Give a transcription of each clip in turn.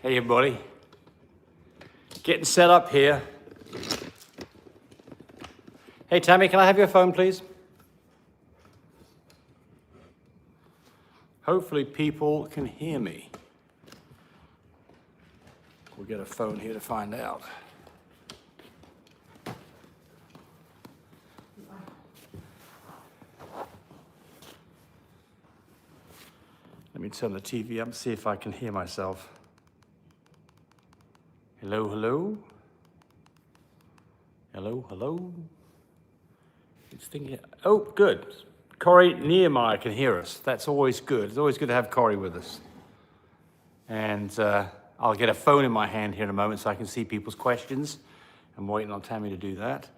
Hey everybody, getting set up here. Hey Tammy, can I have your phone please? Hopefully people can hear me. We'll get a phone here to find out. Let me turn the TV up and see if I can hear myself. Hello, hello? Hello, hello? It's thinking, oh, good. Corey Nehemiah can hear us. That's always good. It's always good to have Corey with us. And I'll get a phone in my hand here in a moment so I can see people's questions. I'm waiting on Tammy to do that.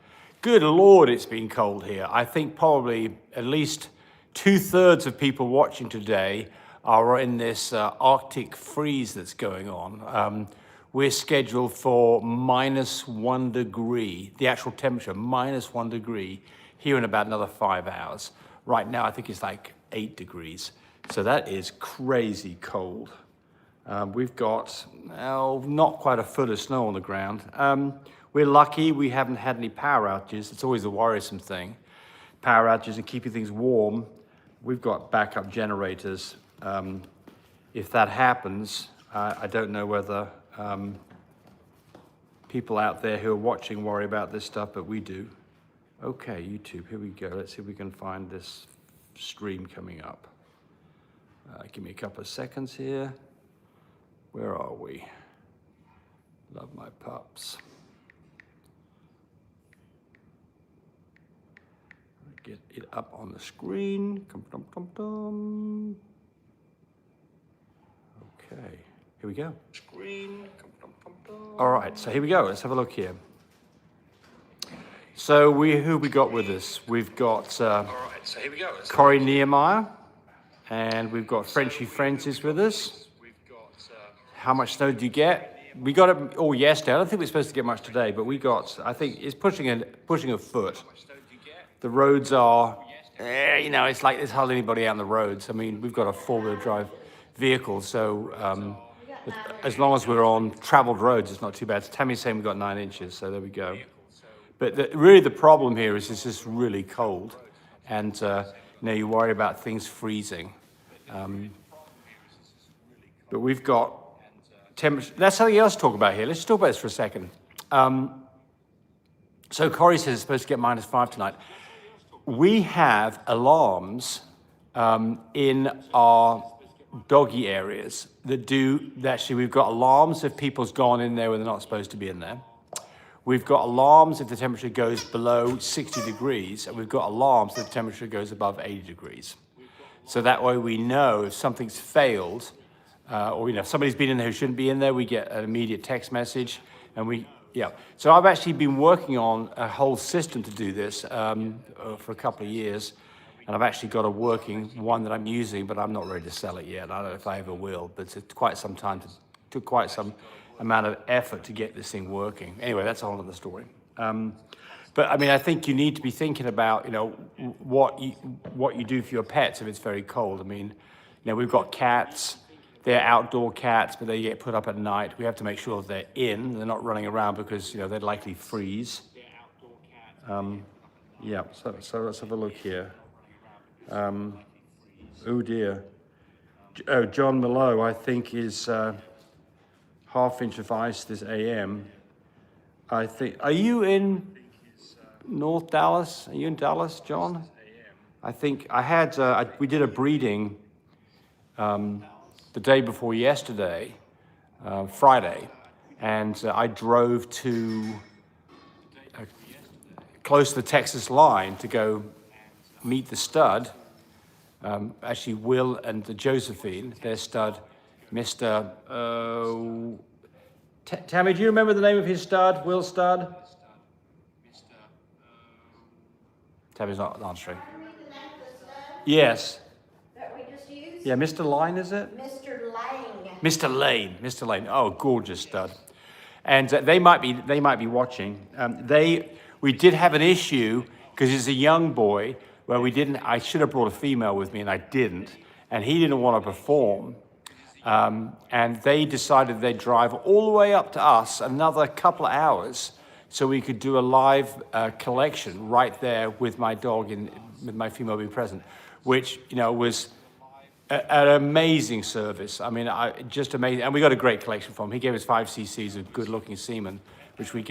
Good Lord, it's been cold here. I think probably at least 2/3 of people watching today are in this Arctic freeze that's going on. We're scheduled for -1 degree, the actual temperature, -1 degree, here in about another 5 hours. Right now, I think it's like 8 degrees. So that is crazy cold. We've got, not quite a foot of snow on the ground. We're lucky we haven't had any power outages. It's always a worrisome thing. Power outages and keeping things warm. We've got backup generators. If that happens, I don't know whether people out there who are watching worry about this stuff, but we do. Okay, YouTube, here we go. Let's see if we can find this stream coming up. Give me a couple of seconds here. Where are we? Love my pups. Get it up on the screen. Okay, here we go. Screen. All right, so here we go. Let's have a look here. So who we got with us? We've got Corey Nehemiah, and we've got Frenchy Francis with us. How much snow did you get? We got it all yesterday. I don't think we're supposed to get much today, but we got, I think it's pushing a foot. The roads are, it's like there's hardly anybody out on the roads. I mean, we've got a 4-wheel drive vehicle, so as long as we're on traveled roads, it's not too bad. So Tammy's saying we've got 9 inches, so there we go. But really the problem here is it's just really cold, and you worry about things freezing. But we've got temperature. That's something else to talk about here. Let's talk about this for a second. So Corey says it's supposed to get -5 tonight. We have alarms in our doggy areas actually we've got alarms if people's gone in there when they're not supposed to be in there. We've got alarms if the temperature goes below 60 degrees, and we've got alarms if the temperature goes above 80 degrees. So that way we know if something's failed, or if somebody's been in there who shouldn't be in there, we get an immediate text message, and So I've actually been working on a whole system to do this for a couple of years, and I've actually got a working one that I'm using, but I'm not ready to sell it yet. I don't know if I ever will, but it took quite some amount of effort to get this thing working. Anyway, that's a whole other story. But I mean, I think you need to be thinking about, what you do for your pets if it's very cold. I mean, we've got cats. They're outdoor cats, but they get put up at night. We have to make sure they're they're not running around because, they'd likely freeze. So let's have a look here. Oh dear. Oh, John Mallow, I think, is 1/2 inch of ice this AM. I think, are you in North Dallas? Are you in Dallas, John? I think I had, we did a breeding the day before yesterday, Friday, and I drove to close to the Texas line to go meet the stud. Actually, Will and Josephine, their stud, Mr. Tammy, do you remember the name of his stud, Will's stud? Tammy's not answering. Yes. That we just used? Yeah, Mr. Lane, is it? Mr. Lane. Mr. Lane. Oh, gorgeous stud. And they might be watching. We did have an issue because he's a young boy where I should have brought a female with me and I didn't, and he didn't want to perform. And they decided they'd drive all the way up to us another couple of hours so we could do a live collection right there with my dog, with my female being present, which, was an amazing service. I mean, just amazing. And we got a great collection from him. He gave us 5 cc's of good-looking semen, which we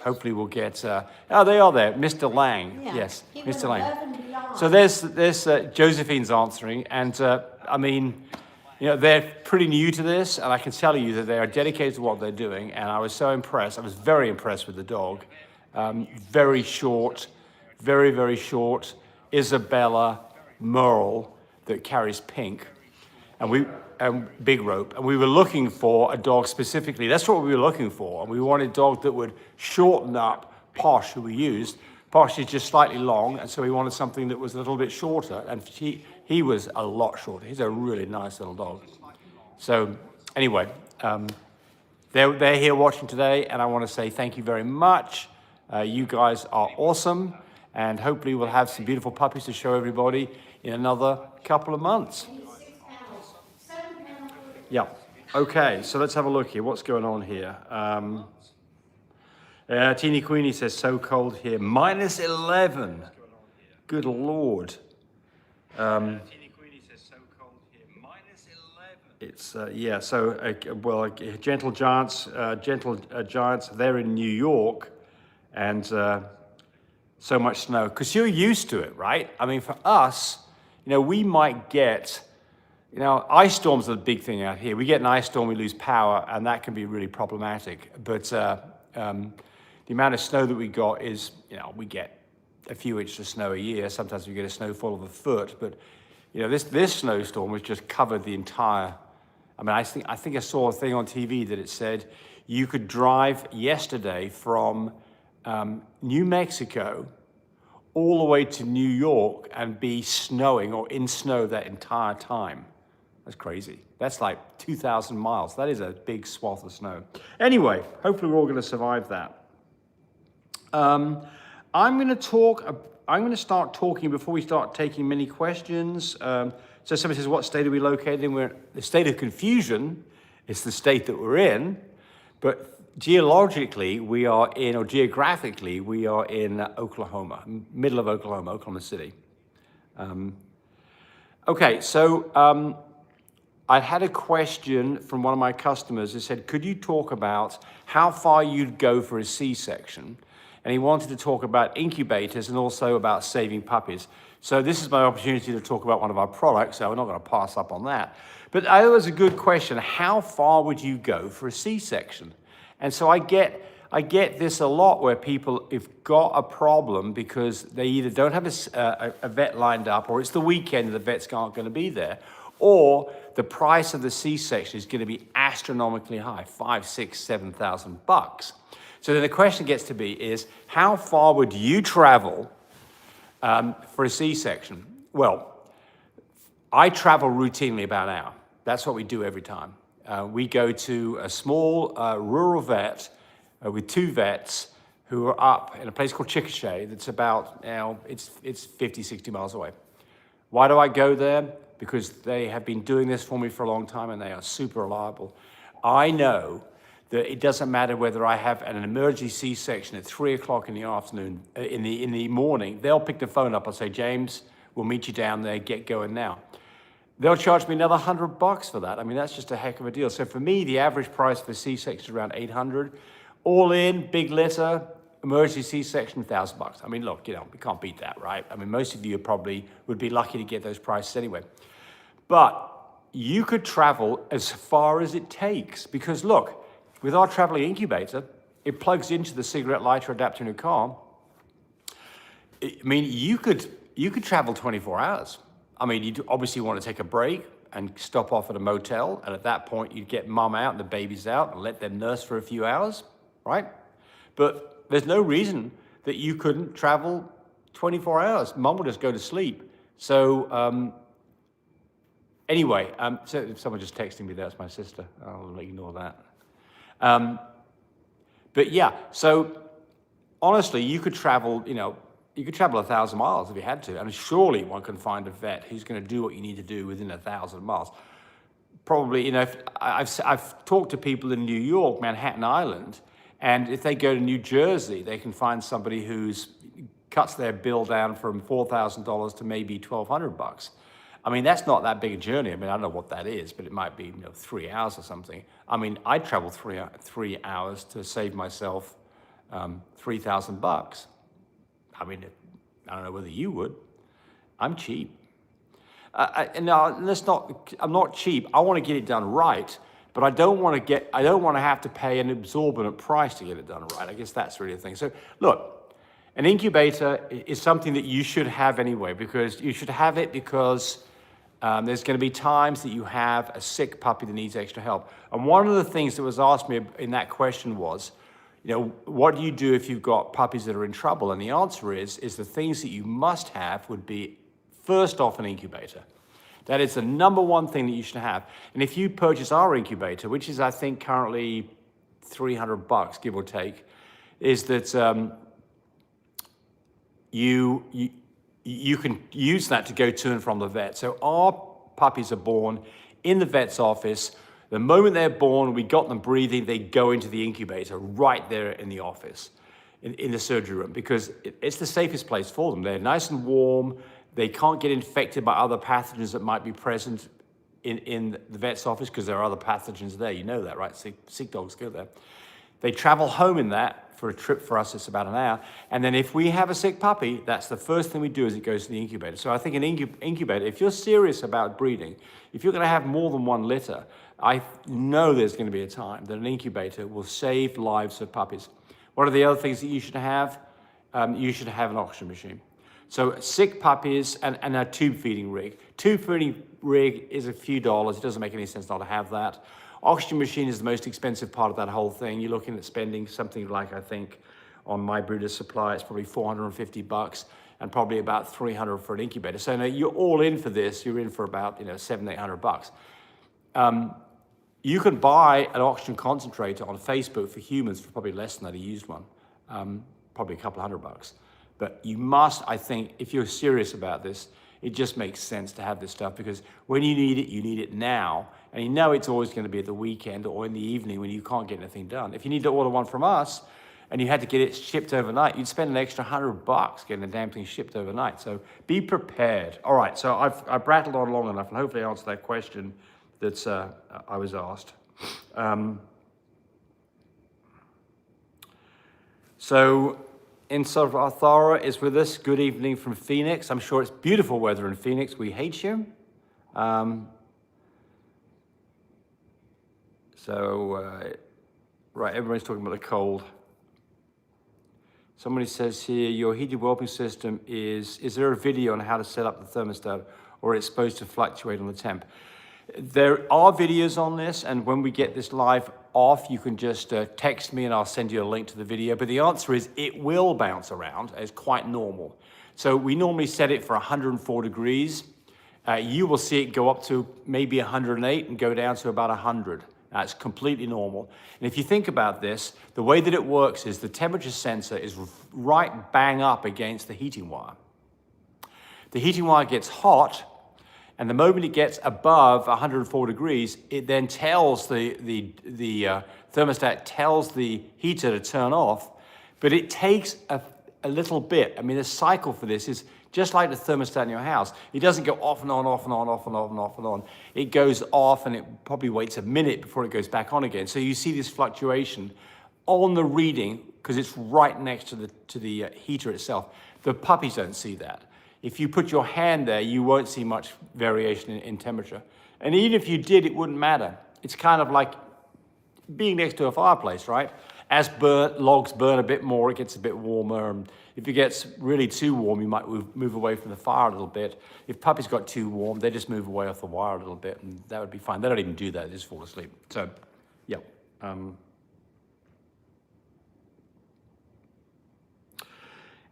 hopefully will get. They are there. Mr. Lang. Yeah. Yes, He Mr. went Lang. above and beyond. So there's Josephine's answering. And I mean, they're pretty new to this. And I can tell you that they are dedicated to what they're doing. And I was so impressed. I was very impressed with the dog. Very short, very, very short. Isabella Merle that carries pink, and big rope, and we were looking for a dog specifically. That's what we were looking for, and we wanted a dog that would shorten up Posh, who we used. Posh is just slightly long, and so we wanted something that was a little bit shorter, and he was a lot shorter. He's a really nice little dog. So anyway, they're here watching today, and I want to say thank you very much. You guys are awesome, and hopefully we'll have some beautiful puppies to show everybody in another couple of months. 6 pounds, 7 pounds. Yeah. Okay, so let's have a look here. What's going on here? Teeny Queenie says, so cold here. Minus 11. Good Lord. Teeny Queenie says, so cold here. Minus 11. It's, Gentle Giants, they're in New York, and so much snow. Because you're used to it, right? I mean, for us, we might get, ice storms are the big thing out here. We get an ice storm, we lose power, and that can be really problematic. But the amount of snow that we got is, we get a few inches of snow a year. Sometimes we get a snowfall of a foot. But, this snowstorm was just covered the entire. I mean, I think I saw a thing on TV that it said you could drive yesterday from New Mexico all the way to New York and be snowing or in snow that entire time. That's crazy. That's like 2,000 miles. That is a big swath of snow. Anyway, hopefully we're all going to survive that. I'm going to start talking before we start taking many questions. So somebody says, what state are we located in? We're in the state of confusion. It's the state that we're in, but geographically, we are in Oklahoma, middle of Oklahoma City. Okay, so I had a question from one of my customers who said, could you talk about how far you'd go for a C-section? And he wanted to talk about incubators and also about saving puppies. So this is my opportunity to talk about one of our products, so we're not going to pass up on that. But that was a good question. How far would you go for a C-section? And so I get this a lot where people have got a problem because they either don't have a vet lined up, or it's the weekend and the vets aren't going to be there, or the price of the C-section is going to be astronomically high, $5,000, $6,000, $7,000. So then the question gets to be is, how far would you travel for a C-section? Well, I travel routinely about an hour. That's what we do every time. We go to a small rural vet with 2 vets who are up in a place called Chickasha that's about, it's 50, 60 miles away. Why do I go there? Because they have been doing this for me for a long time and they are super reliable. I know that it doesn't matter whether I have an emergency C-section at 3 o'clock in the afternoon, in the morning, they'll pick the phone up and say, James, we'll meet you down there, get going now. They'll charge me another $100 for that. I mean, that's just a heck of a deal. So for me, the average price for C-section is around $800. All in, big litter, emergency C-section, $1,000. I mean, look, we can't beat that, right? I mean, most of you probably would be lucky to get those prices anyway. But you could travel as far as it takes because look, with our traveling incubator, it plugs into the cigarette lighter adapter in your car. I mean, you could travel 24 hours. I mean, you'd obviously want to take a break and stop off at a motel. And at that point, you'd get mum out and the babies out and let them nurse for a few hours, right? But there's no reason that you couldn't travel 24 hours. Mum will just go to sleep. So anyway, so someone just texting me, that's my sister. I'll ignore that. But yeah, so honestly, you could travel, you could travel 1,000 miles if you had to, and surely one can find a vet who's going to do what you need to do within 1,000 miles. probably, I've talked to people in New York, Manhattan Island, and if they go to New Jersey, they can find somebody who's cuts their bill down from $4,000 to maybe $1,200. I mean, that's not that big a journey. I mean, I don't know what that is, but it might be 3 hours or something. I mean, I travel 3 hours to save myself $3,000. I mean, I don't know whether you would. I'm cheap. Now, I'm not cheap. I want to get it done right, but I don't want to have to pay an exorbitant price to get it done right. I guess that's really the thing. So look, an incubator is something that you should have anyway, because you should have it because there's going to be times that you have a sick puppy that needs extra help. And one of the things that was asked me in that question was, what do you do if you've got puppies that are in trouble? And the answer is the things that you must have would be, first off, an incubator. That is the number one thing that you should have. And if you purchase our incubator, which is, I think, currently $300, give or take, is that you can use that to go to and from the vet. So our puppies are born in the vet's office. The moment they're born, we got them breathing, they go into the incubator right there in the office, in the surgery room, because it's the safest place for them. They're nice and warm. They can't get infected by other pathogens that might be present in the vet's office, because there are other pathogens there. You know that, right? Sick dogs go there. They travel home in that. For a trip for us, it's about an hour. And then if we have a sick puppy, that's the first thing we do is it goes to the incubator. So I think an incubator, if you're serious about breeding, if you're going to have more than one litter, I know there's going to be a time that an incubator will save lives of puppies. What are the other things that you should have? You should have an oxygen machine. So sick puppies and a tube feeding rig. Tube feeding rig is a few dollars. It doesn't make any sense not to have that. Oxygen machine is the most expensive part of that whole thing. You're looking at spending something like, I think, on My Breeder's Supply, it's probably $450 and probably about $300 for an incubator. So now you're all in for this. You're in for about $700-800. You can buy an oxygen concentrator on Facebook for humans for probably less than that, a used one, probably a couple $100. But you must, I think, if you're serious about this, it just makes sense to have this stuff, because when you need it now, and you know it's always going to be at the weekend or in the evening when you can't get anything done. If you need to order one from us and you had to get it shipped overnight, you'd spend an extra $100 getting the damn thing shipped overnight. So be prepared. All right, so I've rattled on long enough, and hopefully I answered that question that I was asked. So Insult Arthara is with us. Good evening from Phoenix. I'm sure it's beautiful weather in Phoenix. We hate you. Right, everybody's talking about the cold. Somebody says here, your heated whelping system is there a video on how to set up the thermostat, or it's supposed to fluctuate on the temp? There are videos on this, and when we get this live off, you can just text me and I'll send you a link to the video. But the answer is it will bounce around. It's quite normal. So we normally set it for 104 degrees. You will see it go up to maybe 108 and go down to about 100. That's completely normal. And if you think about this, the way that it works is the temperature sensor is right bang up against the heating wire. The heating wire gets hot, and the moment it gets above 104 degrees, it then tells the thermostat tells the heater to turn off, but it takes a little bit. I mean, the cycle for this is just like the thermostat in your house. It doesn't go off and on, off and on, off and on, off and on. It goes off, and it probably waits a minute before it goes back on again. So you see this fluctuation on the reading because it's right next to the heater itself. The puppies don't see that. If you put your hand there, you won't see much variation in temperature. And even if you did, it wouldn't matter. It's kind of like being next to a fireplace, right? As logs burn a bit more, it gets a bit warmer. And if it gets really too warm, you might move away from the fire a little bit. If puppies got too warm, they just move away off the wire a little bit, and that would be fine. They don't even do that, they just fall asleep. So, yeah.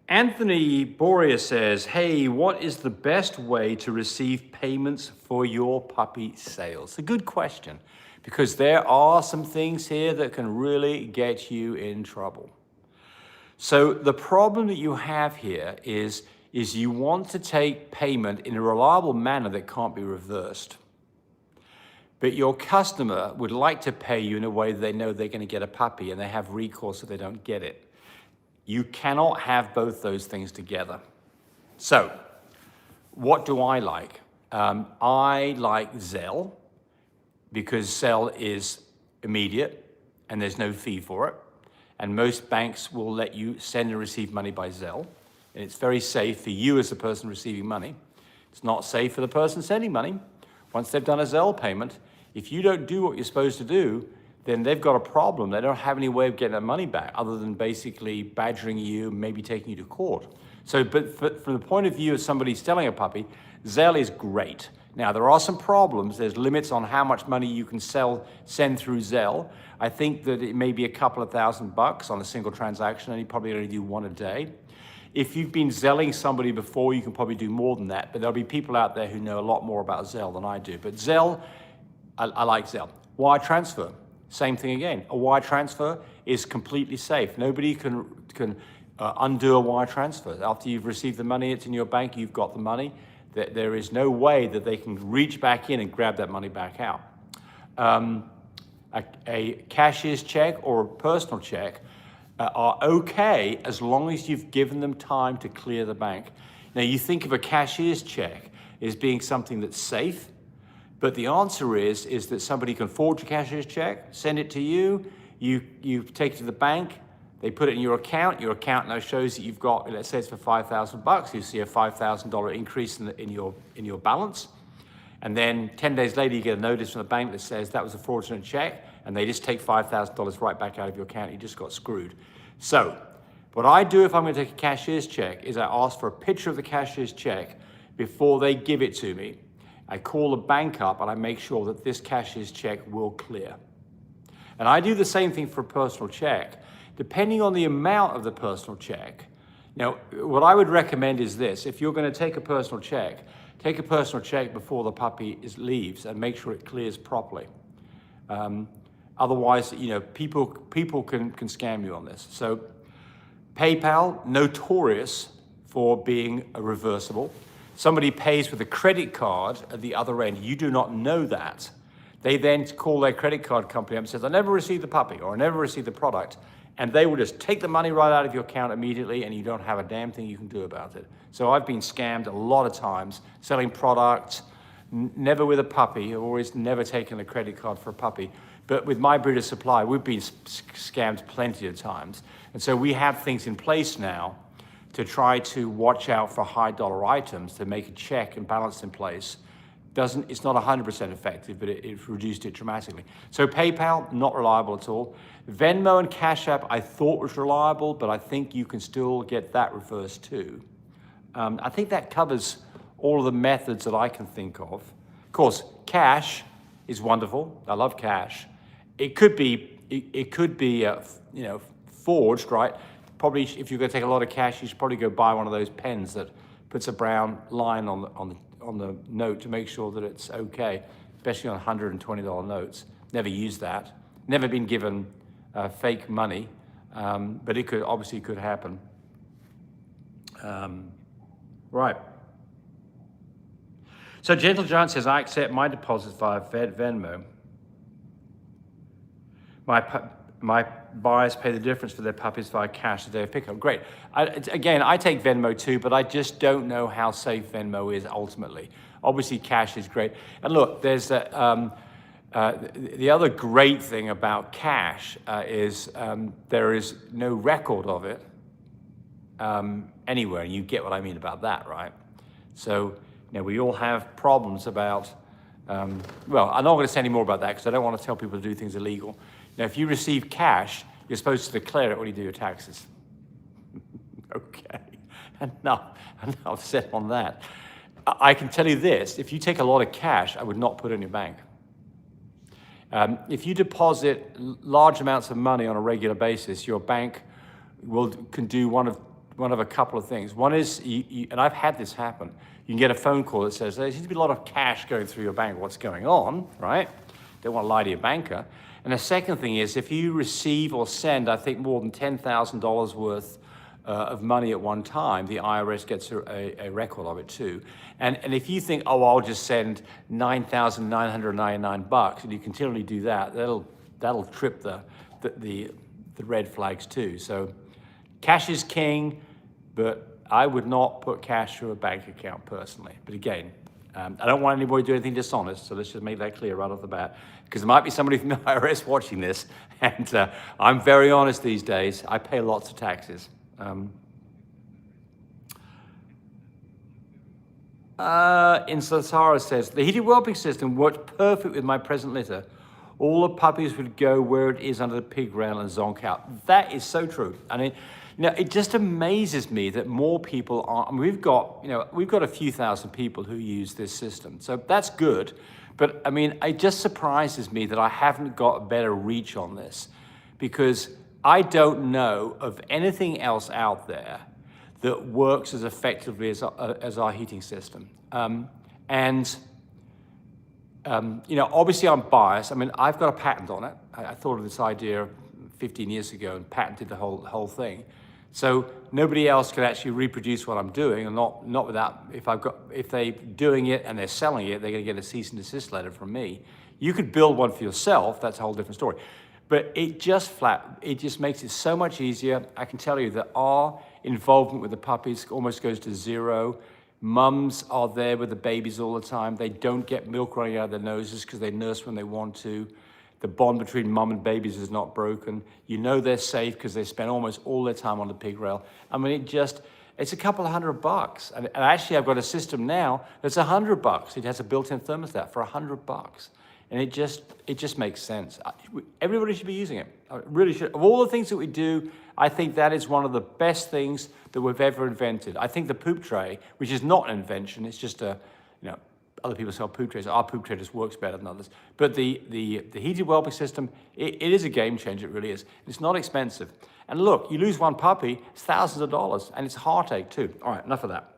Anthony Boria says, hey, what is the best way to receive payments for your puppy sales? It's a good question, because there are some things here that can really get you in trouble. So the problem that you have here is you want to take payment in a reliable manner that can't be reversed. but your customer would like to pay you in a way that they know they're going to get a puppy and they have recourse if they don't get it. You cannot have both those things together. So, what do I like? I like Zelle because Zelle is immediate and there's no fee for it. And most banks will let you send and receive money by Zelle. And it's very safe for you as the person receiving money. It's not safe for the person sending money. Once they've done a Zelle payment, if you don't do what you're supposed to do, then they've got a problem. They don't have any way of getting that money back other than basically badgering you, maybe taking you to court. So, but from the point of view of somebody selling a puppy, Zelle is great. Now, there are some problems. There's limits on how much money you can send through Zelle. I think that it may be a couple of $1,000 on a single transaction, and you probably only do one a day. If you've been Zelling somebody before, you can probably do more than that, but there'll be people out there who know a lot more about Zelle than I do. But Zelle, I like Zelle. Wire transfer, same thing again. A wire transfer is completely safe. Nobody can undo a wire transfer. After you've received the money, it's in your bank, you've got the money. There is no way that they can reach back in and grab that money back out. A cashier's check or a personal check are okay as long as you've given them time to clear the bank. Now, you think of a cashier's check as being something that's safe, but the answer is that somebody can forge a cashier's check, send it to you, you take it to the bank, they put it in your account now shows that you've got, let's say it's for $5,000, you see a $5,000 increase in your balance. And then 10 days later, you get a notice from the bank that says that was a fraudulent check, and they just take $5,000 right back out of your account. You just got screwed. So what I do if I'm going to take a cashier's check is I ask for a picture of the cashier's check before they give it to me. I call the bank up and I make sure that this cashier's check will clear. And I do the same thing for a personal check. Depending on the amount of the personal check, now, what I would recommend is this. If you're going to take a personal check before the puppy leaves and make sure it clears properly. Otherwise, people can scam you on this. So PayPal, notorious for being reversible. Somebody pays with a credit card at the other end. You do not know that. They then call their credit card company up and says, I never received the puppy or I never received the product. And they will just take the money right out of your account immediately and you don't have a damn thing you can do about it. So I've been scammed a lot of times, selling products, never with a puppy, I've always never taken a credit card for a puppy. But with My Breeder Supply, we've been scammed plenty of times. And so we have things in place now to try to watch out for high dollar items, to make a check and balance in place. It's not 100% effective, but it's reduced it dramatically. So PayPal, not reliable at all. Venmo and Cash App, I thought was reliable, but I think you can still get that reversed too. I think that covers all of the methods that I can think of. Of course, cash is wonderful. I love cash. It could be forged, right? Probably, if you're going to take a lot of cash, you should probably go buy one of those pens that puts a brown line on the note to make sure that it's okay, especially on $120 notes. Never used that. Never been given fake money, but it obviously could happen. Right. So Gentle Giant says, I accept my deposits via Venmo. My buyers pay the difference for their puppies via cash the day of pickup. Great. Again, I take Venmo too, but I just don't know how safe Venmo is ultimately. Obviously, cash is great. And look, there's the other great thing about cash is there is no record of it anywhere. And you get what I mean about that, right? So, we all have problems about, well, I'm not going to say any more about that because I don't want to tell people to do things illegal. Now, if you receive cash, you're supposed to declare it when you do your taxes. Okay, enough said on that. I can tell you this, if you take a lot of cash, I would not put it in your bank. If you deposit large amounts of money on a regular basis, your bank can do one of a couple of things. One is, and I've had this happen, you can get a phone call that says, there seems to be a lot of cash going through your bank. What's going on, right? Don't want to lie to your banker. And the second thing is, if you receive or send, I think, more than $10,000 worth of money at one time, the IRS gets a record of it too. And if you think, oh, I'll just send $9,999, and you continually do that, that'll trip the red flags too. So cash is king, but I would not put cash through a bank account personally. But again, I don't want anybody to do anything dishonest, so let's just make that clear right off the bat, because there might be somebody from the IRS watching this, and I'm very honest these days. I pay lots of taxes. Insatara says, the heated whelping system worked perfect with my present litter. All the puppies would go where it is under the pig rail and zonk out. That is so true. I mean, it just amazes me that more people are. I mean, we've got a few thousand people who use this system, so that's good. But I mean, it just surprises me that I haven't got a better reach on this, because I don't know of anything else out there that works as effectively as our heating system. Obviously I'm biased. I mean, I've got a patent on it. I thought of this idea 15 years ago and patented the whole thing. So nobody else can actually reproduce what I'm doing, and not without, if they're doing it and they're selling it, they're gonna get a cease and desist letter from me. You could build one for yourself, that's a whole different story. But it just makes it so much easier. I can tell you that our involvement with the puppies almost goes to zero. Mums are there with the babies all the time. They don't get milk running out of their noses because they nurse when they want to. The bond between mum and babies is not broken. You know they're safe because they spend almost all their time on the pig rail. I mean, it's a couple of $100. And actually, I've got a system now that's $100. It has a built-in thermostat for $100. And it just makes sense. Everybody should be using it. I really should. Of all the things that we do, I think that is one of the best things that we've ever invented. I think the poop tray, which is not an invention, it's just other people sell poop trays. Our poop tray just works better than others. But the heated whelping system, it is a game changer, it really is. It's not expensive. And look, you lose one puppy, it's thousands of dollars, and it's a heartache too. All right, enough of that.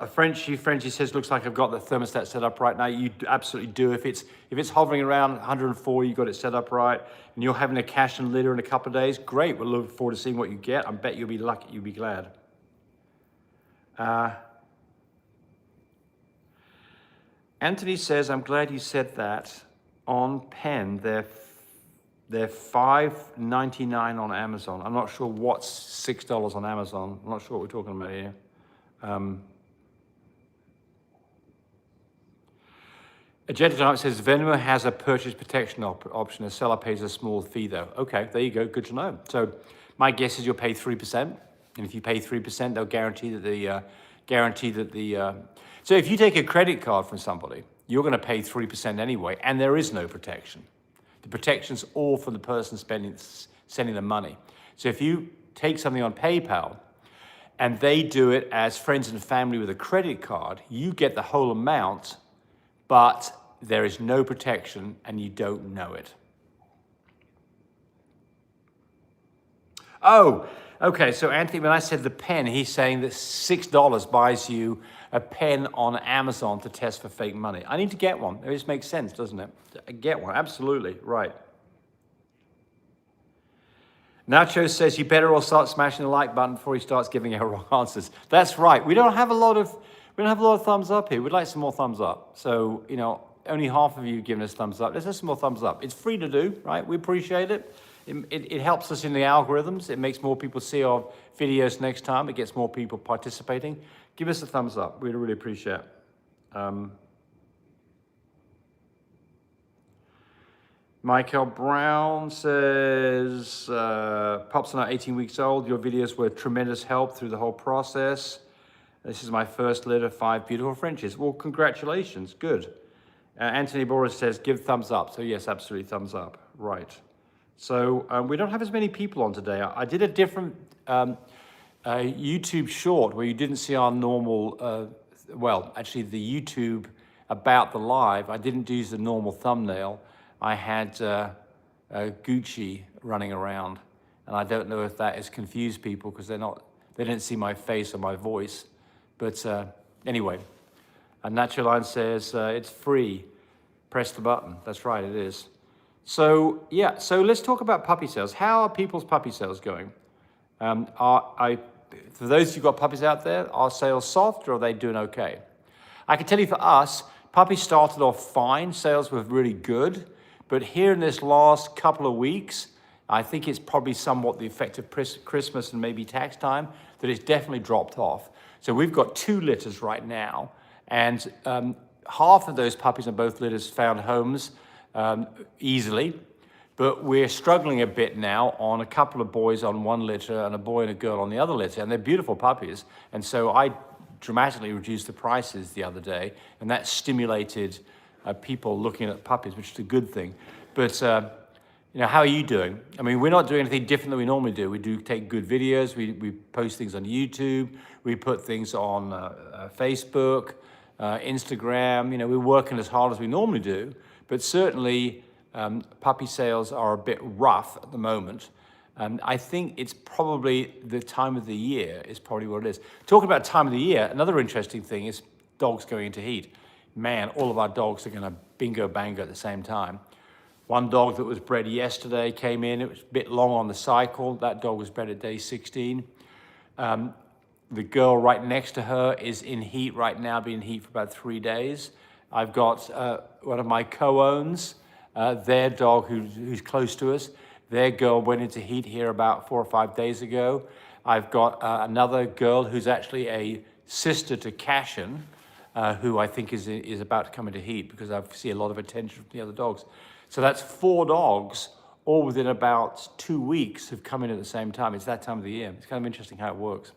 Frenchie says, looks like I've got the thermostat set up right now. You absolutely do. If it's hovering around 104, you got it set up right, and you're having a cash and litter in a couple of days, great. We'll look forward to seeing what you get. I bet you'll be lucky, you'll be glad. Anthony says, I'm glad you said that. On pen, they're $5.99 on Amazon. I'm not sure what's $6 on Amazon. I'm not sure what we're talking about here. Agenda Type says Venmo has a purchase protection option. The seller pays a small fee though. Okay, there you go. Good to know. So my guess is you'll pay 3%, and if you pay 3%, they'll guarantee that So if you take a credit card from somebody, you're going to pay 3% anyway, and there is no protection. The protection's all for the person sending the money. So if you take something on PayPal, and they do it as friends and family with a credit card, you get the whole amount, but there is no protection and you don't know it. Oh, okay, so Anthony, when I said the pen, he's saying that $6 buys you a pen on Amazon to test for fake money. I need to get one. It just makes sense, doesn't it? Get one, absolutely, right. Nacho says you better all start smashing the like button before he starts giving out wrong answers. That's right. We don't have a lot of thumbs up here. We'd like some more thumbs up. So, only half of you giving us thumbs up. Let's have some more thumbs up. It's free to do, right? We appreciate it. It helps us in the algorithms. It makes more people see our videos next time. It gets more people participating. Give us a thumbs up. We'd really appreciate it. Michael Brown says, Pups are now 18 weeks old. Your videos were tremendous help through the whole process. This is my first litter, 5 beautiful Frenchies. Well, congratulations, good. Anthony Boris says, give thumbs up. So yes, absolutely, thumbs up, right. So we don't have as many people on today. I did a different YouTube short where you didn't see our normal, actually the YouTube about the live. I didn't use the normal thumbnail. I had Gucci running around, and I don't know if that has confused people because they didn't see my face or my voice. But anyway, and Natural Line says it's free. Press the button. That's right, it is. So yeah, so let's talk about puppy sales. How are people's puppy sales going? For those of you who've got puppies out there, are sales soft or are they doing okay? I can tell you for us, puppies started off fine. Sales were really good. But here in this last couple of weeks, I think it's probably somewhat the effect of Christmas and maybe tax time that it's definitely dropped off. So we've got 2 litters right now, and half of those puppies in both litters found homes easily. But we're struggling a bit now on a couple of boys on one litter and a boy and a girl on the other litter, and they're beautiful puppies. And so I dramatically reduced the prices the other day, and that stimulated people looking at puppies, which is a good thing. But how are you doing? I mean, we're not doing anything different than we normally do. We do take good videos. We post things on YouTube. We put things on Facebook, Instagram. We're working as hard as we normally do, but certainly puppy sales are a bit rough at the moment. I think it's probably the time of the year is probably what it is. Talking about time of the year, another interesting thing is dogs going into heat. Man, all of our dogs are going to bingo bango at the same time. One dog that was bred yesterday came in. It was a bit long on the cycle. That dog was bred at day 16. The girl right next to her is in heat right now, been in heat for about 3 days. I've got one of my co-owns, their dog who's close to us. Their girl went into heat here about 4 or 5 days ago. I've got another girl who's actually a sister to Cashin, who I think is about to come into heat because I see a lot of attention from the other dogs. So that's 4 dogs, all within about 2 weeks have come in at the same time. It's that time of the year. It's kind of interesting how it works.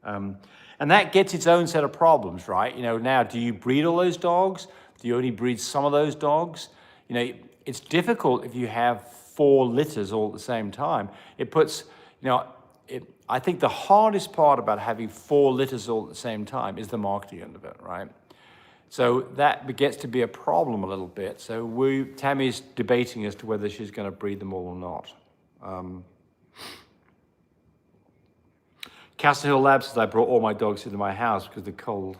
And that gets its own set of problems, right? Now, do you breed all those dogs? Do you only breed some of those dogs? It's difficult if you have 4 litters all at the same time. It puts, I think the hardest part about having 4 litters all at the same time is the marketing end of it, right? So that gets to be a problem a little bit. So Tammy's debating as to whether she's going to breed them all or not. Castle Hill Lab says, I brought all my dogs into my house because they're cold.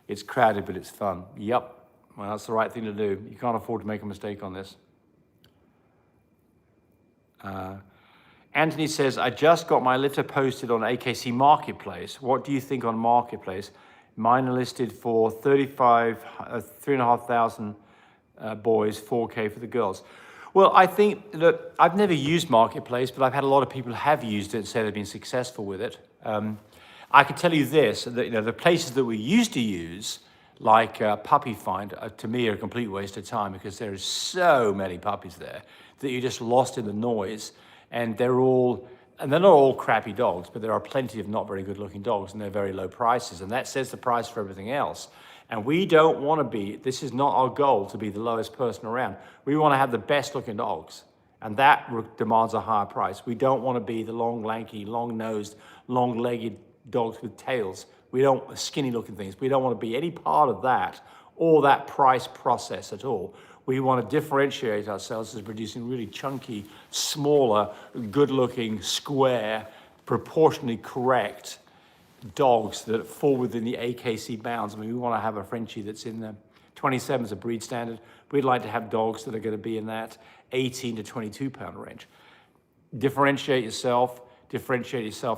It's crowded, but it's fun. Yep. Well, that's the right thing to do. You can't afford to make a mistake on this. Anthony says, I just got my litter posted on AKC Marketplace. What do you think on Marketplace? Mine are listed for 3,500 boys, 4K for the girls. Well, I think that I've never used Marketplace, but I've had a lot of people who have used it and say they've been successful with it. I can tell you this, that the places that we used to use, like Puppy Find, to me are a complete waste of time because there are so many puppies there that you're just lost in the noise, and they're not all crappy dogs, but there are plenty of not very good looking dogs, and they're very low prices, and that sets the price for everything else. And we don't want to be, this is not our goal to be the lowest person around. We want to have the best looking dogs, and that demands a higher price. We don't want to be the long, lanky, long-nosed, long-legged dogs with tails. We don't, skinny looking things. We don't want to be any part of that or that price process at all. We want to differentiate ourselves as producing really chunky, smaller, good-looking, square, proportionally correct dogs that fall within the AKC bounds. I mean, we want to have a Frenchie that's in the 27 is a breed standard. We'd like to have dogs that are going to be in that 18 to 22 pound range. Differentiate yourself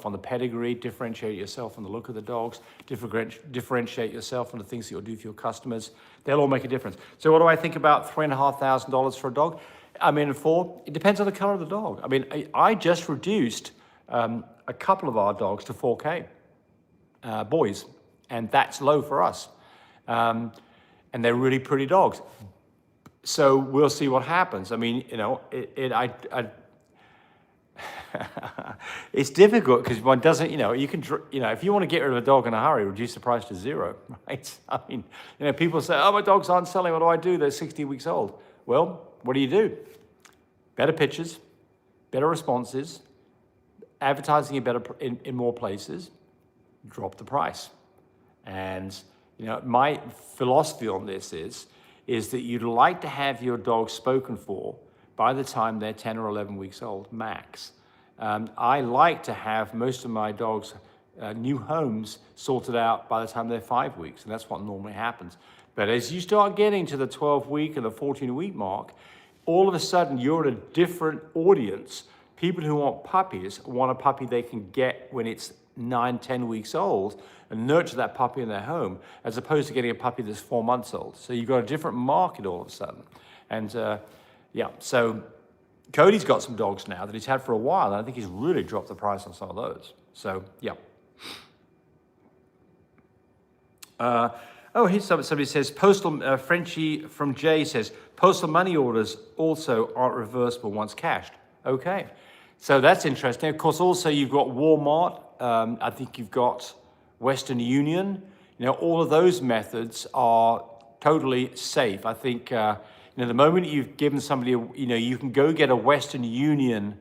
on the pedigree, differentiate yourself on the look of the dogs, differentiate yourself on the things that you'll do for your customers. They'll all make a difference. So what do I think about $3,500 for a dog? I mean, it depends on the color of the dog. I mean, I just reduced a couple of our dogs to 4K boys, and that's low for us. And they're really pretty dogs. So we'll see what happens. I mean, it's difficult because one doesn't, if you want to get rid of a dog in a hurry, reduce the price to 0, right? I mean, people say, oh, my dogs aren't selling. What do I do? They're 16 weeks old. Well, what do? Better pictures, better responses, advertising in more places, drop the price. And, my philosophy on this is that you'd like to have your dog spoken for by the time they're 10 or 11 weeks old, max. I like to have most of my dogs' new homes sorted out by the time they're 5 weeks, and that's what normally happens. But as you start getting to the 12-week and the 14-week mark, all of a sudden you're in a different audience. People who want puppies want a puppy they can get when it's 9, 10 weeks old and nurture that puppy in their home, as opposed to getting a puppy that's 4 months old. So you've got a different market all of a sudden. And so Cody's got some dogs now that he's had for a while, and I think he's really dropped the price on some of those. So, yeah. Here's somebody says, Frenchie from Jay says, postal money orders also aren't reversible once cashed. Okay, so that's interesting. Of course, also you've got Walmart. I think you've got Western Union. All of those methods are totally safe. I think, the moment you've given somebody, you can go get a Western Union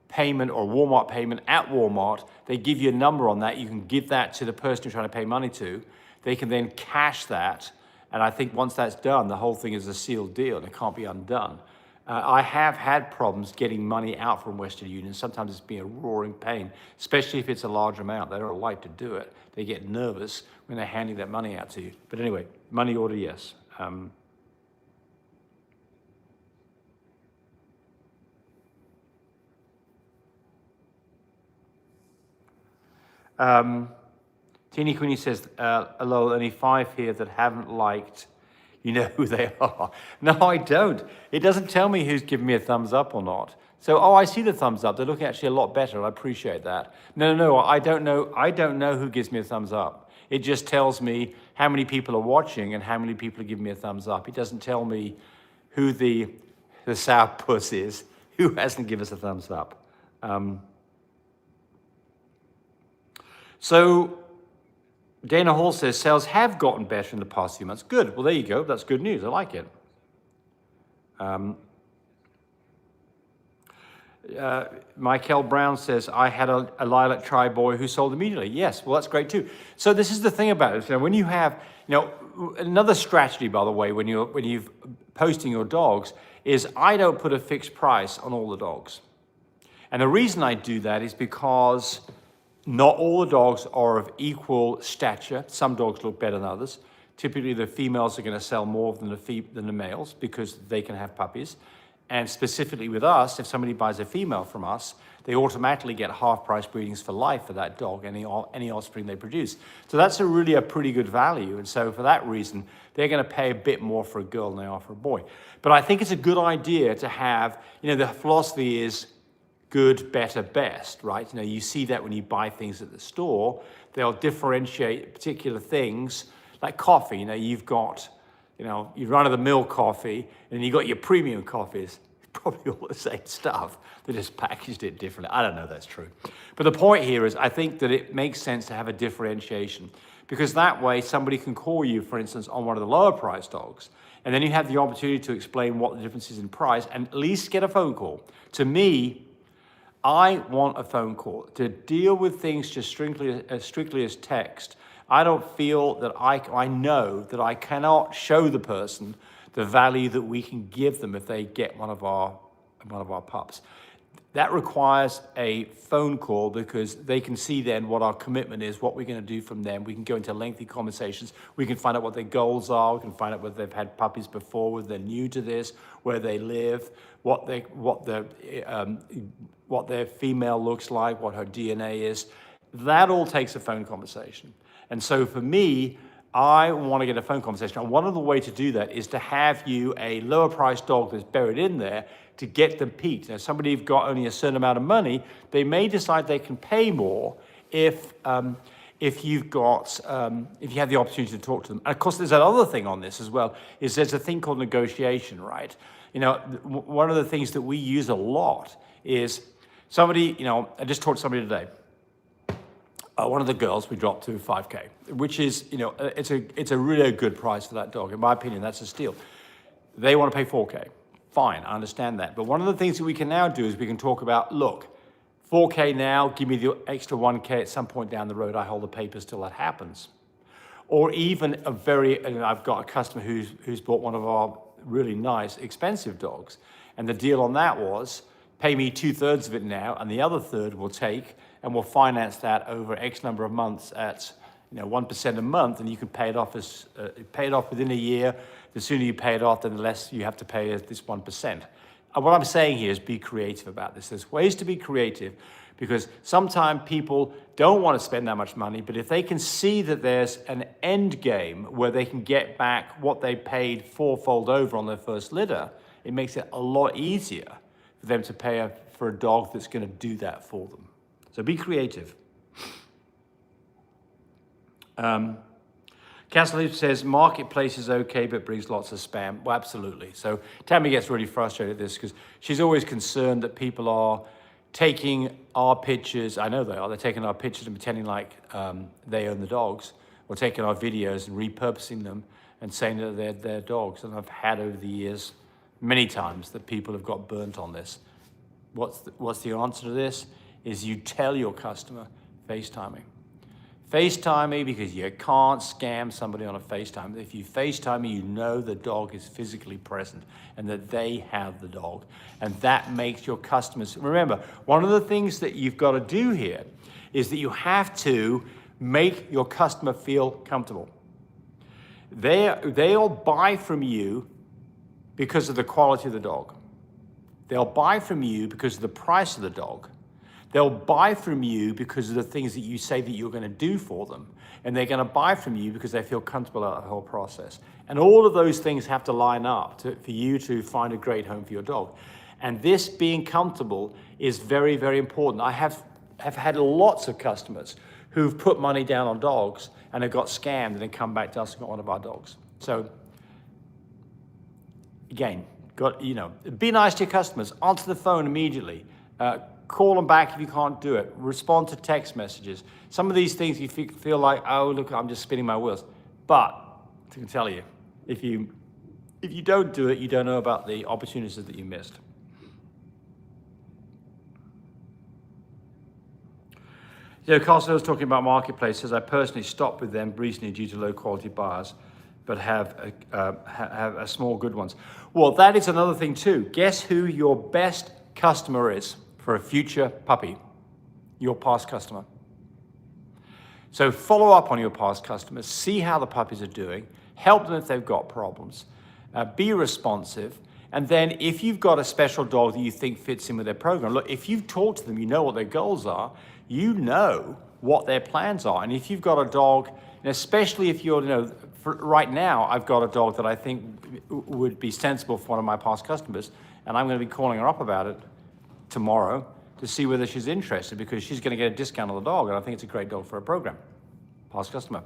payment or Walmart payment at Walmart. They give you a number on that. You can give that to the person you're trying to pay money to. They can then cash that. And I think once that's done, the whole thing is a sealed deal and it can't be undone. I have had problems getting money out from Western Union. Sometimes it's been a roaring pain, especially if it's a large amount. They don't like to do it. They get nervous when they're handing that money out to you. But anyway, money order, yes. Teeny Queenie says, hello, only 5 here that haven't liked. You know who they are. No, I don't. It doesn't tell me who's giving me a thumbs up or not. So, I see the thumbs up. They're looking actually a lot better. I appreciate that. No, I don't know. I don't know who gives me a thumbs up. It just tells me how many people are watching and how many people are giving me a thumbs up. It doesn't tell me who the sourpuss is, who hasn't given us a thumbs up. So Dana Hall says, sales have gotten better in the past few months. Good. Well, there you go. That's good news. I like it. Michael Brown says, I had a lilac tri boy who sold immediately. Yes, well, that's great too. So this is the thing about it. When you have, another strategy, by the way, when you're posting your dogs, is I don't put a fixed price on all the dogs. And the reason I do that is because not all the dogs are of equal stature. Some dogs look better than others. Typically, the females are going to sell more than the males because they can have puppies. And specifically with us, if somebody buys a female from us, they automatically get half-price breedings for life for that dog, any offspring they produce. So that's really a pretty good value. And so for that reason, they're going to pay a bit more for a girl than they are for a boy. But I think it's a good idea to have, the philosophy is good, better, best, right? You see that when you buy things at the store. They'll differentiate particular things, like coffee. You've got, your run-of-the-mill coffee, and you've got your premium coffees. It's probably all the same stuff. They just packaged it differently. I don't know if that's true. But the point here is I think that it makes sense to have a differentiation, because that way somebody can call you, for instance, on one of the lower-priced dogs, and then you have the opportunity to explain what the difference is in price and at least get a phone call. To me, I want a phone call. To deal with things just strictly as text, I don't feel that I know that I cannot show the person the value that we can give them if they get one of our pups. That requires a phone call because they can see then what our commitment is, what we're going to do from them. We can go into lengthy conversations. We can find out what their goals are. We can find out whether they've had puppies before, whether they're new to this, where they live, what their female looks like, what her DNA is. That all takes a phone conversation. And so for me, I want to get a phone conversation. And one of the ways to do that is to have you a lower priced dog that's buried in there to get them peaked. Now, somebody who's got only a certain amount of money, they may decide they can pay more if you have the opportunity to talk to them. And of course, there's another thing on this as well, is there's a thing called negotiation, right? One of the things that we use a lot is somebody, I just talked to somebody today. One of the girls we dropped to $5K, which is, it's a really good price for that dog. In my opinion, that's a steal. They want to pay $4K. Fine, I understand that. But one of the things that we can now do is we can talk about, look, $4K now, give me the extra $1K at some point down the road. I hold the papers till that happens. Or even I've got a customer who's bought one of our really nice, expensive dogs. And the deal on that was, pay me 2/3 of it now, and the other third we'll take, and we'll finance that over X number of months at 1% a month, and you can pay it off within a year. The sooner you pay it off, then the less you have to pay this 1%. And what I'm saying here is be creative about this. There's ways to be creative, because sometimes people don't want to spend that much money, but if they can see that there's an end game where they can get back what they paid fourfold over on their first litter, it makes it a lot easier for them to pay for a dog that's going to do that for them. So be creative. Castle says, marketplace is okay, but brings lots of spam. Well, absolutely. So Tami gets really frustrated at this because she's always concerned that people are taking our pictures. I know they are. They're taking our pictures and pretending like they own the dogs, or taking our videos and repurposing them and saying that they're their dogs. And I've had over the years many times that people have got burnt on this. What's the answer to this? Is you tell your customer FaceTime me. FaceTime me, because you can't scam somebody on a FaceTime. If you FaceTime me, you know the dog is physically present and that they have the dog. And that makes your customers, remember, one of the things that you've got to do here is that you have to make your customer feel comfortable. They'll buy from you because of the quality of the dog. They'll buy from you because of the price of the dog. They'll buy from you because of the things that you say that you're going to do for them. And they're going to buy from you because they feel comfortable about the whole process. And all of those things have to line up for you to find a great home for your dog. And this being comfortable is very, very important. I have had lots of customers who've put money down on dogs and have got scammed and then come back to us and got one of our dogs. So again, be nice to your customers. Answer the phone immediately. Call them back if you can't do it. Respond to text messages. Some of these things you feel like, oh, look, I'm just spinning my wheels. But I can tell you, if you don't do it, you don't know about the opportunities that you missed. Carson was talking about marketplaces. I personally stopped with them recently due to low quality buyers, but have a small good ones. Well, that is another thing too. Guess who your best customer is for a future puppy? Your past customer. So follow up on your past customers, see how the puppies are doing, help them if they've got problems, be responsive, and then if you've got a special dog that you think fits in with their program, look, if you've talked to them, you know what their goals are, you know what their plans are. And if you've got a dog, and especially if you're, right now, I've got a dog that I think would be sensible for one of my past customers, and I'm going to be calling her up about it tomorrow to see whether she's interested, because she's going to get a discount on the dog, and I think it's a great dog for a program. Past customer.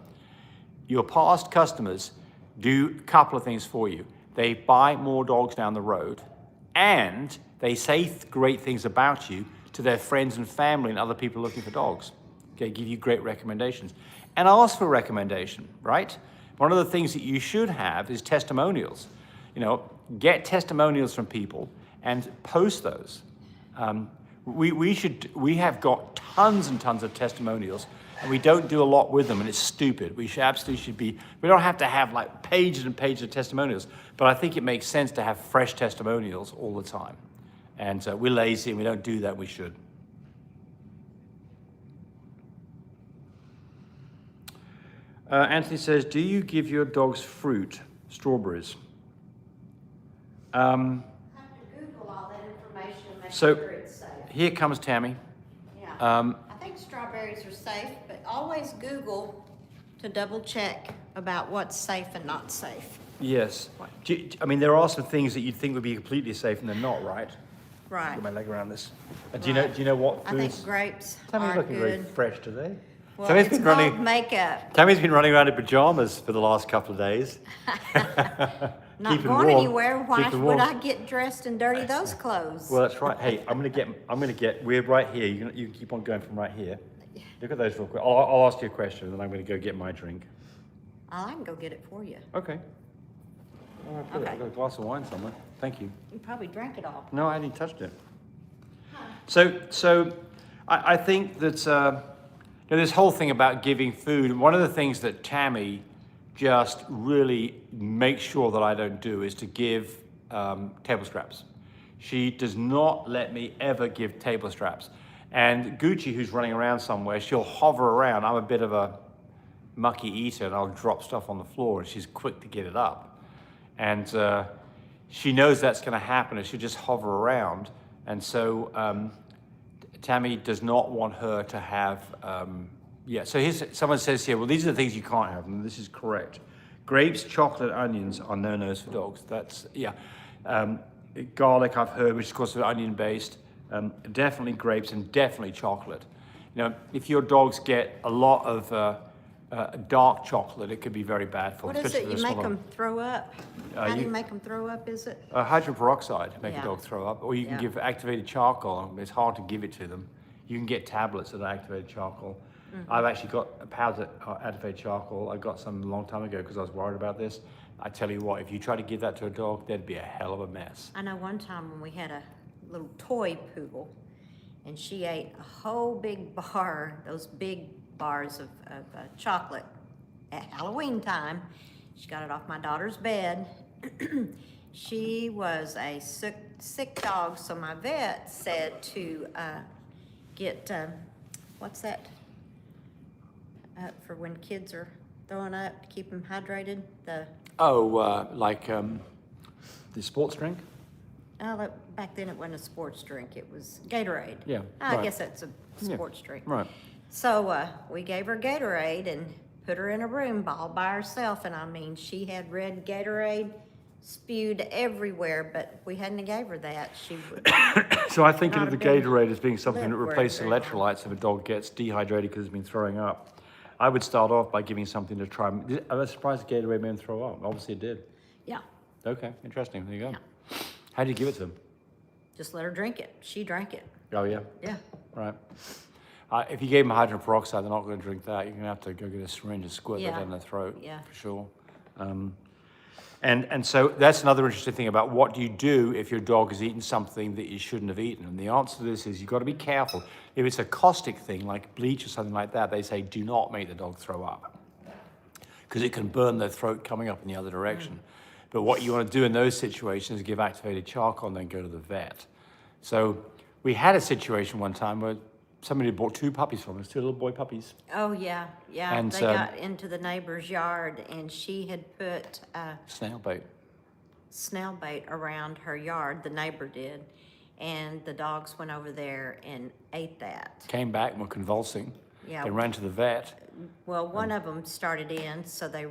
Your past customers do a couple of things for you. They buy more dogs down the road, and they say great things about you to their friends and family and other people looking for dogs. Okay, give you great recommendations. And ask for a recommendation, right? One of the things that you should have is testimonials. Get testimonials from people and post those. We have got tons and tons of testimonials, and we don't do a lot with them, and it's stupid. We should be, we don't have to have like pages and pages of testimonials, but I think it makes sense to have fresh testimonials all the time. And we're lazy and we don't do that. We should. Anthony says, do you give your dogs fruit, strawberries? I have to Google all that information and make sure it's safe. Here comes Tami. Yeah. I think strawberries are safe, but always Google to double check about what's safe and not safe. Yes. There are some things that you'd think would be completely safe and they're not, right? Right. Get my leg around this. Do you know what foods? I think grapes Tami's are looking good. very fresh today. Well, Tami's it's called makeup. Tami's been running around in pajamas for the last couple of days. Not going anywhere. Why would I get dressed and dirty those clothes? Well, that's right. Hey, we're right here. You can keep on going from right here. Look at those real quick. I'll ask you a question and then I'm going to go get my drink. I can go get it for you. Okay. I've got a glass of wine somewhere. Thank you. You probably drank it all. No, I hadn't touched it. So I think that this whole thing about giving food, one of the things that Tami just really makes sure that I don't do is to give table scraps. She does not let me ever give table scraps. And Gucci, who's running around somewhere, she'll hover around. I'm a bit of a mucky eater, and I'll drop stuff on the floor, and she's quick to get it up. And she knows that's going to happen, and she'll just hover around. And so Tammy does not want her to have, so here's, someone says here, well, these are the things you can't have, and this is correct. Grapes, chocolate, onions are no-nos for dogs. That's, garlic, I've heard, which is of course onion-based. Definitely grapes and definitely chocolate. You know, if your dogs get a lot of dark chocolate, it could be very bad for them. What is it, you make them throw up? How do you make them throw up, is it? Hydrogen peroxide make a dog throw up, or you can give activated charcoal. It's hard to give it to them. You can get tablets of activated charcoal. I've actually got a powder activated charcoal. I got some a long time ago because I was worried about this. I tell you what, if you try to give that to a dog, that'd be a hell of a mess. I know one time when we had a little toy poodle, and she ate a whole big bar, those big bars of chocolate at Halloween time. She got it off my daughter's bed. She was a sick dog, so my vet said to get, what's that? For when kids are throwing up, to keep them hydrated, the sports drink? Back then it wasn't a sports drink, it was Gatorade. Yeah, I guess that's a sports drink. Right. So we gave her Gatorade and put her in a room all by herself, and I mean, she had red Gatorade spewed everywhere, but if we hadn't gave her that, she would. So I think of the Gatorade as being something that live replaces very long. electrolytes if a dog gets dehydrated because it's been throwing up. I would start off by giving something to try. I was surprised the Gatorade made him throw up. Obviously it did. Yeah. Okay, interesting. There you go. Yeah. How do you give it to them? Just let her drink it. She drank it. Oh, yeah? Yeah. Right. If you gave them hydrogen peroxide, they're not going to drink that. You're going to have to go get a syringe and squirt that down their throat. Yeah. For sure. And so that's another interesting thing about what do you do if your dog has eaten something that you shouldn't have eaten? And the answer to this is you've got to be careful. If it's a caustic thing like bleach or something like that, they say do not make the dog throw up because it can burn their throat coming up in the other direction. But what you want to do in those situations is give activated charcoal and then go to the vet. So we had a situation one time where somebody bought 2 puppies from us, 2 little boy puppies. Oh, yeah, yeah. And, they got into the neighbor's yard, and she had put snail bait around her yard, the neighbor did, and the dogs went over there and ate that. Came back and were convulsing. Yeah. They ran to the vet. Well, one of them started in, so they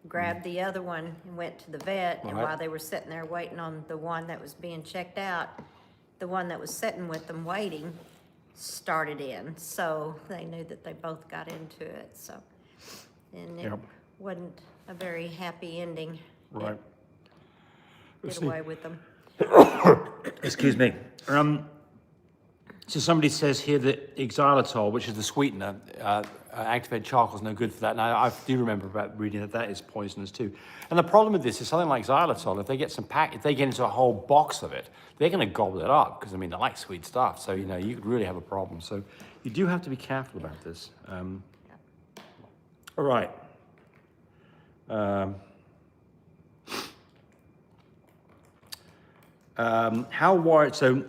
grabbed the other one and went to the vet, and while they were sitting there waiting on the one that was being checked out, the one that was sitting with them waiting started in, so they knew that they both got into it, so, and it wasn't a very happy ending. Right. Get away with them. Excuse me. So somebody says here that xylitol, which is the sweetener, activated charcoal is no good for that. Now, I do remember about reading that that is poisonous too. And the problem with this is something like xylitol, if they get if they get into a whole box of it, they're going to gobble it up because, I mean, they like sweet stuff. So, you know, you could really have a problem. So you do have to be careful about this. All right. How wired, so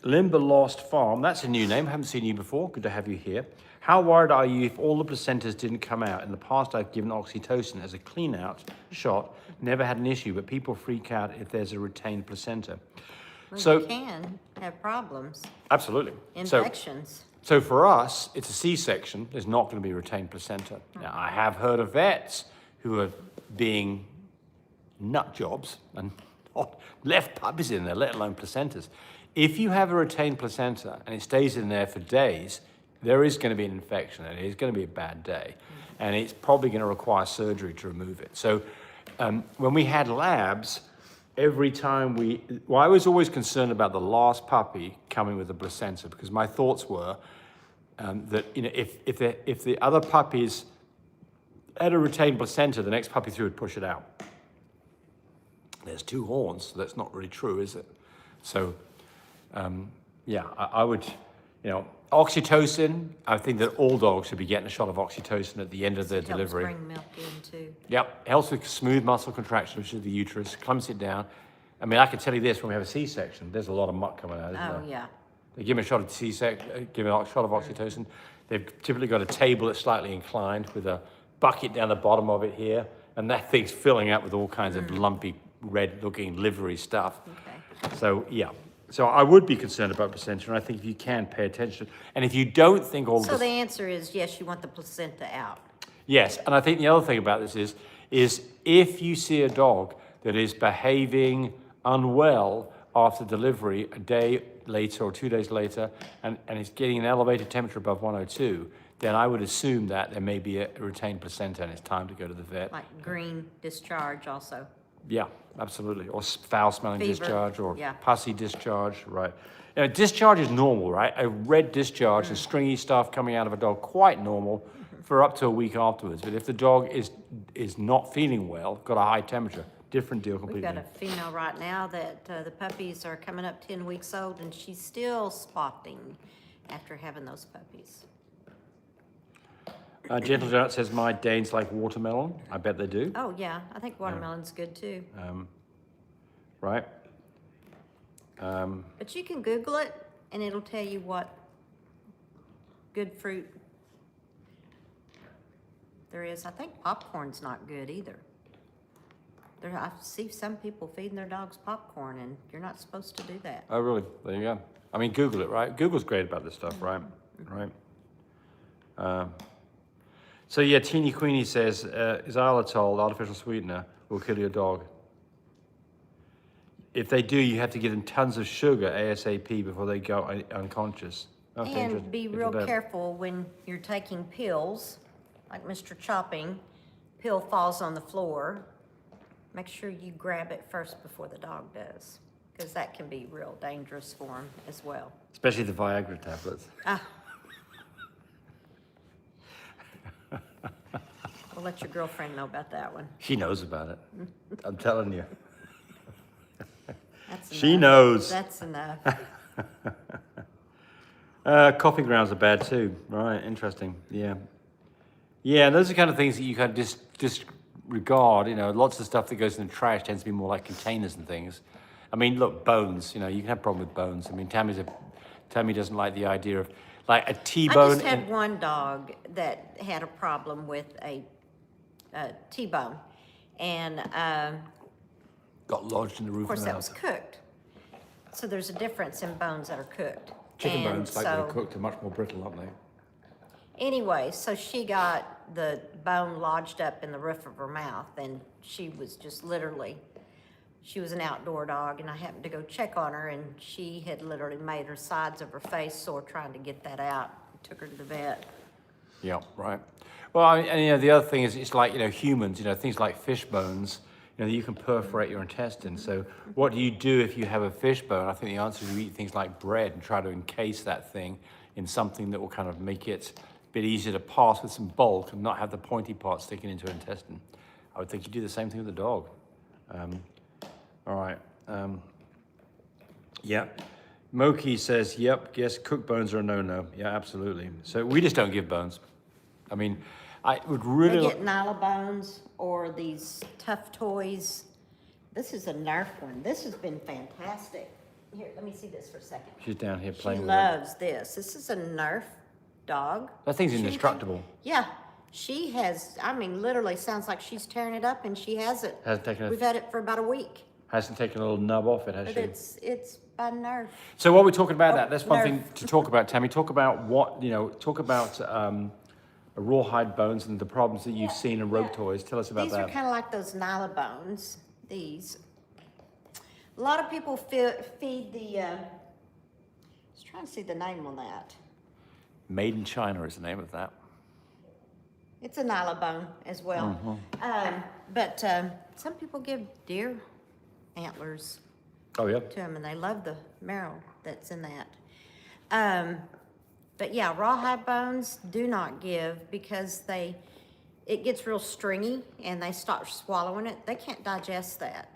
Limber Lost Farm, that's a new name, haven't seen you before, good to have you here. How worried are you if all the placentas didn't come out? In the past, I've given oxytocin as a clean out shot, never had an issue, but people freak out if there's a retained placenta. Well, So you can have problems, absolutely. infections. So for us, it's a C-section, there's not going to be retained placenta. Now, I have heard of vets who are being nut jobs and left puppies in there, let alone placentas. If you have a retained placenta and it stays in there for days, there is going to be an infection and it is going to be a bad day. And it's probably going to require surgery to remove it. So when we had labs, every time I was always concerned about the last puppy coming with a placenta because my thoughts were that, you know, if the other puppies had a retained placenta, the next puppy through would push it out. There's 2 horns, so that's not really true, is it? So, yeah, I would, you know, oxytocin, I think that all dogs should be getting a shot of oxytocin at the end of their delivery. Helps bring milk in too. Yep, helps with smooth muscle contraction, which is the uterus, clumps it down. I mean, I can tell you this, when we have a C-section, there's a lot of muck coming out, isn't there? Oh, yeah. They give them a shot of give them a shot of oxytocin. They've typically got a table that's slightly inclined with a bucket down the bottom of it here, and that thing's filling up with all kinds of lumpy, red-looking livery stuff. Okay. So, yeah. So I would be concerned about placenta, and I think if you can, pay attention. And if you don't think all So this... the answer is yes, you want the placenta out. Yes, and I think the other thing about this is if you see a dog that is behaving unwell after delivery a day later or 2 days later, and is getting an elevated temperature above 102, then I would assume that there may be a retained placenta and it's time to go to the vet. Like green discharge also. Yeah, absolutely. Or foul-smelling Fever, discharge or yeah. pussy discharge, right. You know, discharge is normal, right? A red discharge, the stringy stuff coming out of a dog, quite normal for up to a week afterwards. But if the dog is not feeling well, got a high temperature, different deal completely. We've got a female right now that the puppies are coming up 10 weeks old, and she's still spotting after having those puppies. Gentle Donut says, my Danes like watermelon. I bet they do. Oh, yeah, I think watermelon's good too. Right? But you can Google it, and it'll tell you what good fruit there is. I think popcorn's not good either. I see some people feeding their dogs popcorn, and you're not supposed to do that. Oh, really? There you go. I mean, Google it, right? Google's great about this stuff, right? Right. So yeah, Teeny Queenie says, xylitol, artificial sweetener, will kill your dog. If they do, you have to give them tons of sugar ASAP before they go unconscious. Oh, dangerous. And be real careful when you're taking pills, like Mr. Chopping, pill falls on the floor. Make sure you grab it first before the dog does, because that can be real dangerous for them as well. Especially the Viagra tablets. We'll let your girlfriend know about that one. She knows about it. I'm telling you. That's She enough. knows. That's enough. Coffee grounds are bad too. Right, interesting. Yeah. Yeah, those are kind of things that you kind of disregard. You know, lots of stuff that goes in the trash tends to be more like containers and things. I mean, look, bones, you know, you can have a problem with bones. I mean, Tammy doesn't like the idea of, like, a T-bone. I just had one dog that had a problem with a T-bone, and got lodged in the roof of course of the that was house. cooked. So there's a difference in bones that are cooked. Chicken And bones, like they're cooked, are much more brittle, aren't they? Anyway, so she got the bone lodged up in the roof of her mouth, and she was just literally, she was an outdoor dog, and I happened to go check on her, and she had literally made her sides of her face sore trying to get that out. Took her to the vet. Yeah, right. Well, and you know, the other thing is, it's like, you know, humans, you know, things like fish bones, you know, you can perforate your intestines. So what do you do if you have a fish bone? I think the answer is you eat things like bread and try to encase that thing in something that will kind of make it a bit easier to pass with some bulk and not have the pointy part sticking into an intestine. I would think you do the same thing with a dog. All right. Yeah. Moki says, yep, yes, cooked bones are a no-no. Yeah, absolutely. So we just don't give bones. I mean, I would really... They get Nyla bones or these tough toys. This is a Nerf one. This has been fantastic. Here, let me see this for a second. She's down here playing She with it. loves this. This is a Nerf dog. That thing's Shooting indestructible. thing. Yeah. She has, I mean, literally sounds like she's tearing it up, and she hasn't. Hasn't taken We've had it for about a week. Hasn't taken a little nub off it, has But she? it's by Nerf. So while we're talking about that, that's one Nerf. thing to talk about, Tammy. Talk about what, you know, talk about rawhide bones and the problems that you've seen in rope toys. Tell us about These that. are kind of like those Nyla bones. These. A lot of people feed the, I was trying to see the name on that. Made in China is the name of that. It's a Nyla bone as well. But some people give deer antlers Oh, yeah? to them, and they love the marrow that's in that. But yeah, rawhide bones do not give because it gets real stringy and they start swallowing it. They can't digest that.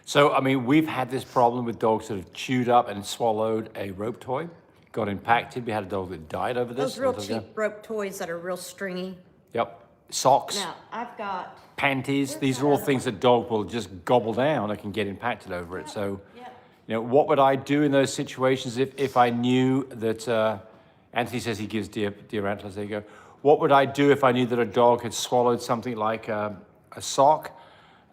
So, I mean, we've had this problem with dogs that have chewed up and swallowed a rope toy, got impacted. We had a dog that died over this. Those real cheap rope toys that are real stringy. Yep. Socks, Now, I've got, panties, these are all things that dog will just gobble down and can get impacted over it. So, yep. you know, what would I do in those situations if I knew that, Anthony says he gives deer antlers. There you go. What would I do if I knew that a dog had swallowed something like a sock?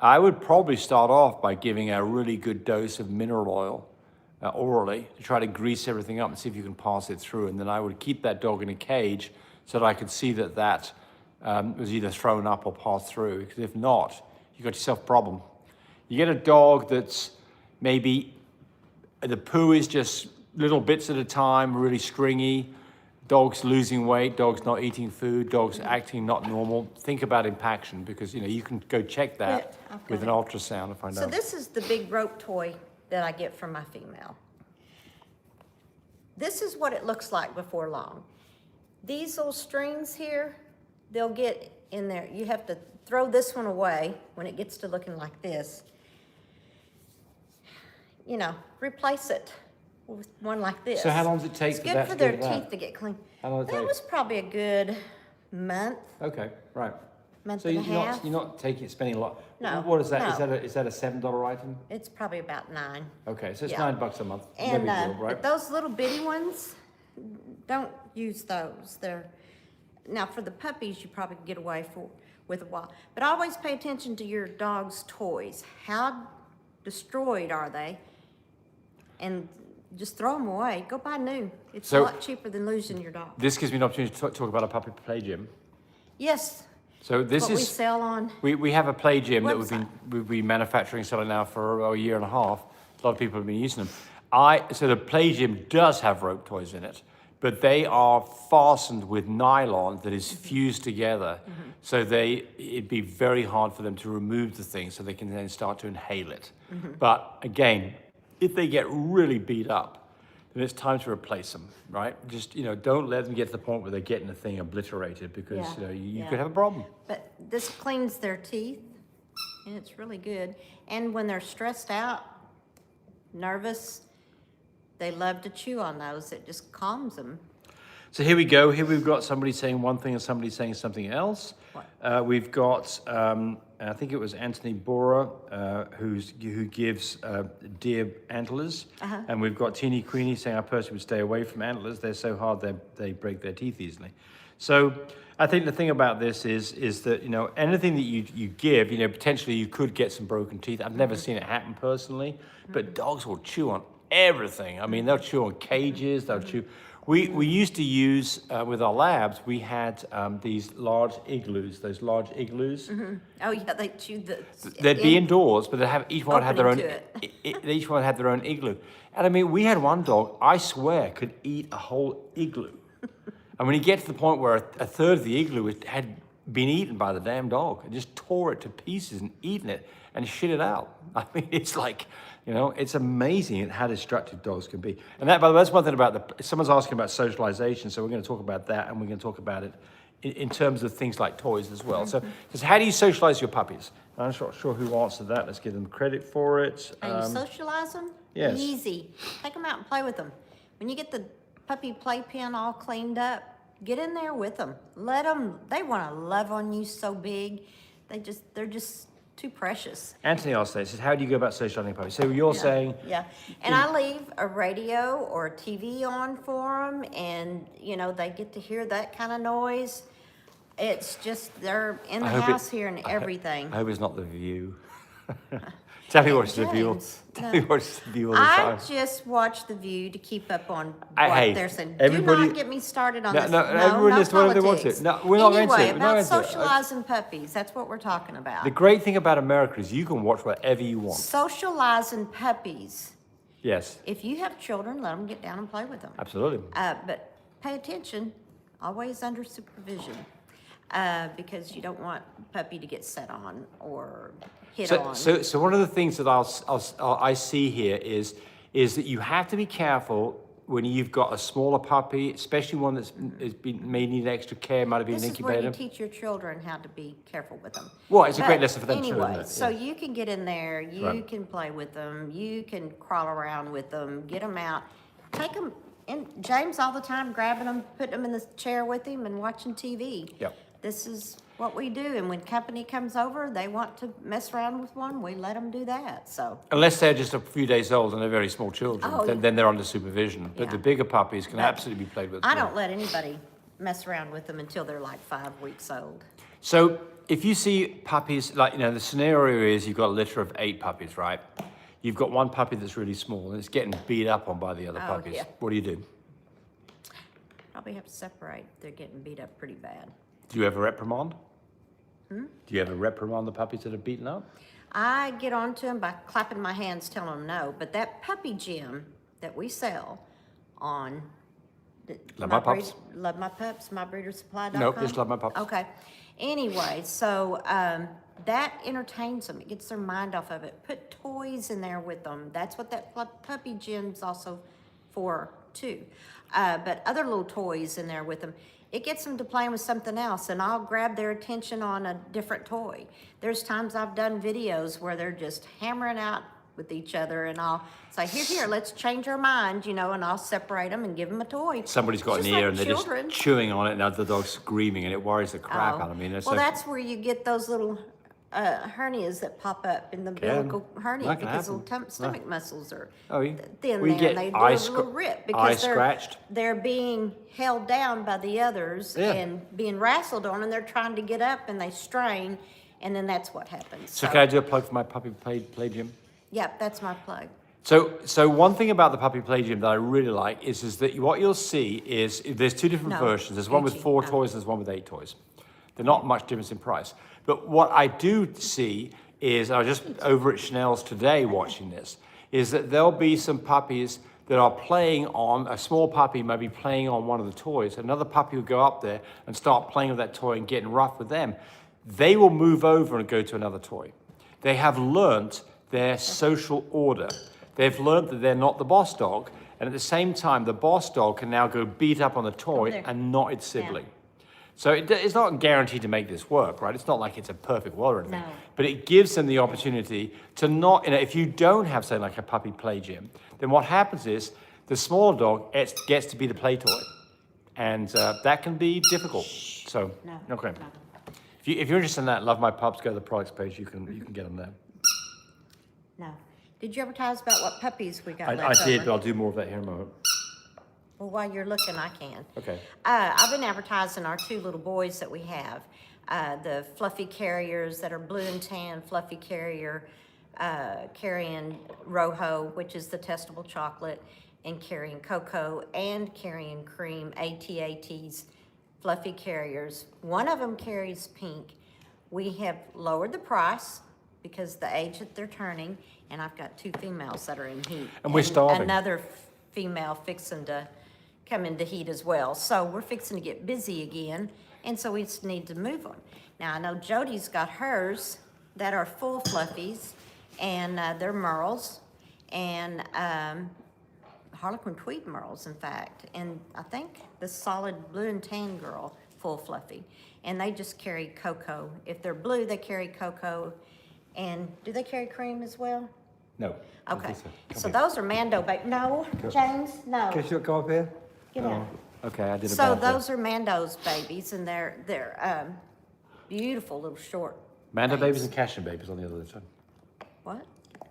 I would probably start off by giving a really good dose of mineral oil orally to try to grease everything up and see if you can pass it through. And then I would keep that dog in a cage so that I could see that was either thrown up or passed through. Because if not, you got yourself a problem. You get a dog that's maybe the poo is just little bits at a time, really stringy. Dogs losing weight, dogs not eating food, dogs acting not normal. Think about impaction because you can go check that with an ultrasound and find out. So this is the big rope toy that I get from my female. This is what it looks like before long. These little strings here, they'll get in there. You have to throw this one away when it gets to looking like this. Replace it with one like this. So how long does it take it's for good that for to their get that? teeth to get clean. How long does it That take? was probably a good month. Okay, right. Month So and a you're half. not spending a lot. No, What is that? no. Is that a $7 item? It's probably about $9. Okay, so it's Yeah. $9 a month. And no big deal, right? but those little bitty ones, don't use those. Now for the puppies, you probably can get away with a while. But always pay attention to your dog's toys. How destroyed are they? And just throw them away. Go buy new. It's a lot cheaper than losing your dog. This gives me an opportunity to talk about a puppy play gym. Yes. So this What is we sell on. we have a play gym that Website. we've been manufacturing and selling now for a year and a half. A lot of people have been using them. So the play gym does have rope toys in it, but they are fastened with nylon that is fused together. So it'd be very hard for them to remove the thing so they can then start to inhale it. But again, if they get really beat up, then it's time to replace them, right? Just, don't let them get to the point where they're getting the thing obliterated because, you could have a problem. But this cleans their teeth, and it's really good. And when they're stressed out, nervous, they love to chew on those. It just calms them. So here we go. Here we've got somebody saying one thing and somebody saying something else. We've got, I think it was Anthony Bora, who gives deer antlers. And we've got Teeny Queenie saying, I personally would stay away from antlers. They're so hard they break their teeth easily. So I think the thing about this is that, anything that you give, potentially you could get some broken teeth. I've never seen it happen personally, but dogs will chew on everything. I mean, they'll chew on cages, they'll chew. We used to use, with our labs, we had these large igloos, those large igloos. Oh yeah, they chew the. They'd be indoors, but each one had their own. Opening to Each one had their own igloo, and I mean, we had one dog, I swear, could eat a whole igloo. And when you get to the point where a third of the igloo had been eaten by the damn dog, and just tore it to pieces and eaten it and shit it out. I mean, it's like, it's amazing how destructive dogs can be. And that, by the way, that's one thing about someone's asking about socialization, so we're going to talk about that, and we're going to talk about it in terms of things like toys as well. So, how do you socialize your puppies? I'm not sure who answered that. Let's give them credit for it. How you socialize them? Yes. Easy. Take them out and play with them. When you get the puppy playpen all cleaned up, get in there with them. They want to love on you so big. They're just too precious. Anthony asked that. He says, how do you go about socializing puppies? So you're saying... Yeah, and I leave a radio or a TV on for them, and, they get to hear that kind of noise. It's just, they're in the house hearing everything. I hope it's not The View. Tell me watch The View. Tell me watch The View all the time. I just watch The View to keep up on what they're saying. Do everybody- not get me started on this. everyone just whatever they want to. politics. No, we're not going to. Anyway, We're not about going to. socializing puppies, that's what we're talking about. The great thing about America is you can watch whatever you want. Socializing puppies. Yes, If you have children, let them get down and play with them. absolutely. But pay attention, always under supervision, because you don't want puppy to get set on or hit on. So one of the things that I see here is that you have to be careful when you've got a smaller puppy, especially one may need extra care, might have been This an is where incubator. you teach your children how to be careful with them. Well, it's a great But lesson for them too, isn't anyway, it? so Yeah. you can get in there, you Right. can play with them, you can crawl around with them, get them out, take them. And James all the time grabbing them, putting them in the chair with him and watching TV. Yep. This is what we do. And when company comes over, they want to mess around with one, we let them do that, so. Unless they're just a few days old and they're very small children, Oh, then they're under supervision. But yeah. the bigger puppies can But absolutely be played with. I don't let anybody mess around with them until they're like 5 weeks old. So if you see puppies, like, the scenario is you've got a litter of 8 puppies, right? You've got one puppy that's really small and it's getting beat up on by the other Oh, puppies. yeah. What do you do? Probably have to separate. They're getting beat up pretty bad. Do you ever reprimand? Do you ever reprimand the puppies that are beaten up? I get on to them by clapping my hands, telling them no. But that puppy gym that we sell on Love My Pups? Love My Pups, mybreedersupply.com? Nope, just Love My Pups. Okay. Anyway, so that entertains them. It gets their mind off of it. Put toys in there with them. That's what that puppy gym's also for, too. But other little toys in there with them. It gets them to playing with something else, and I'll grab their attention on a different toy. There's times I've done videos where they're just hammering out with each other, and I'll say, here, let's change our mind, and I'll separate them and give them a toy. Somebody's got It's an just ear like and they're children. just chewing on it, and the other dog's screaming, and it worries the crap out of me. And it's Well, like, that's where you get those little hernias that pop up in the umbilical hernia That can because happen. little stomach muscles are Oh, yeah. thin We there, get and they do eye a little rip because scratched. they're being held down by the others Yeah. and being wrestled on, and they're trying to get up and they strain, and then that's what happens. So can I do a plug for my puppy play gym? Yep, that's my plug. So one thing about the puppy play gym that I really like is that what you'll see is there's 2 different No, versions. There's one with Gucci, 4 no. toys and there's one with 8 toys. They're not much difference in price. But what I do see is, I was just over at Chanel's today watching this, is that there'll be some puppies that are playing on, a small puppy may be playing on one of the toys. Another puppy will go up there and start playing with that toy and getting rough with them. They will move over and go to another toy. They have learnt their social order. They've learned that they're not the boss dog, and at the same time, the boss dog can now go beat up on the toy there. and not its sibling. So it's not guaranteed to make this work, right? It's not like it's a perfect world or anything. No. But it gives them the opportunity to not, if you don't have, say, like a puppy play gym, then what happens is the smaller dog gets to be the play toy. And that can be difficult. So, No. okay. No. If you're interested in that, Love My Pups, go to the products page. You can get them there. No. Did you advertise about what puppies we got I left did, over? but I'll do more of that here in a moment. Well, while you're looking, I can. Okay. I've been advertising our 2 little boys that we have. The fluffy carriers that are blue and tan, fluffy carrier, carrying Rojo, which is the testable chocolate, and carrying cocoa, and carrying cream, ATATs, fluffy carriers. One of them carries pink. We have lowered the price because the age that they're turning, and I've got 2 females that are in heat. And we're starving. Another female fixing to come into heat as well. So we're fixing to get busy again, and so we just need to move them. Now, I know Jody's got hers that are full fluffies, and they're merles, and Harlequin tweed merles, in fact. And I think the solid blue and tan girl, full fluffy. And they just carry cocoa. If they're blue, they carry cocoa. And do they carry cream as well? No. Okay, so those are Mando no, James, no. Can you go up here? Get out. Okay, I did a So bad thing. those are Mando's babies, and they're beautiful little short. Mando things. babies and Cassian babies on the other litter. What?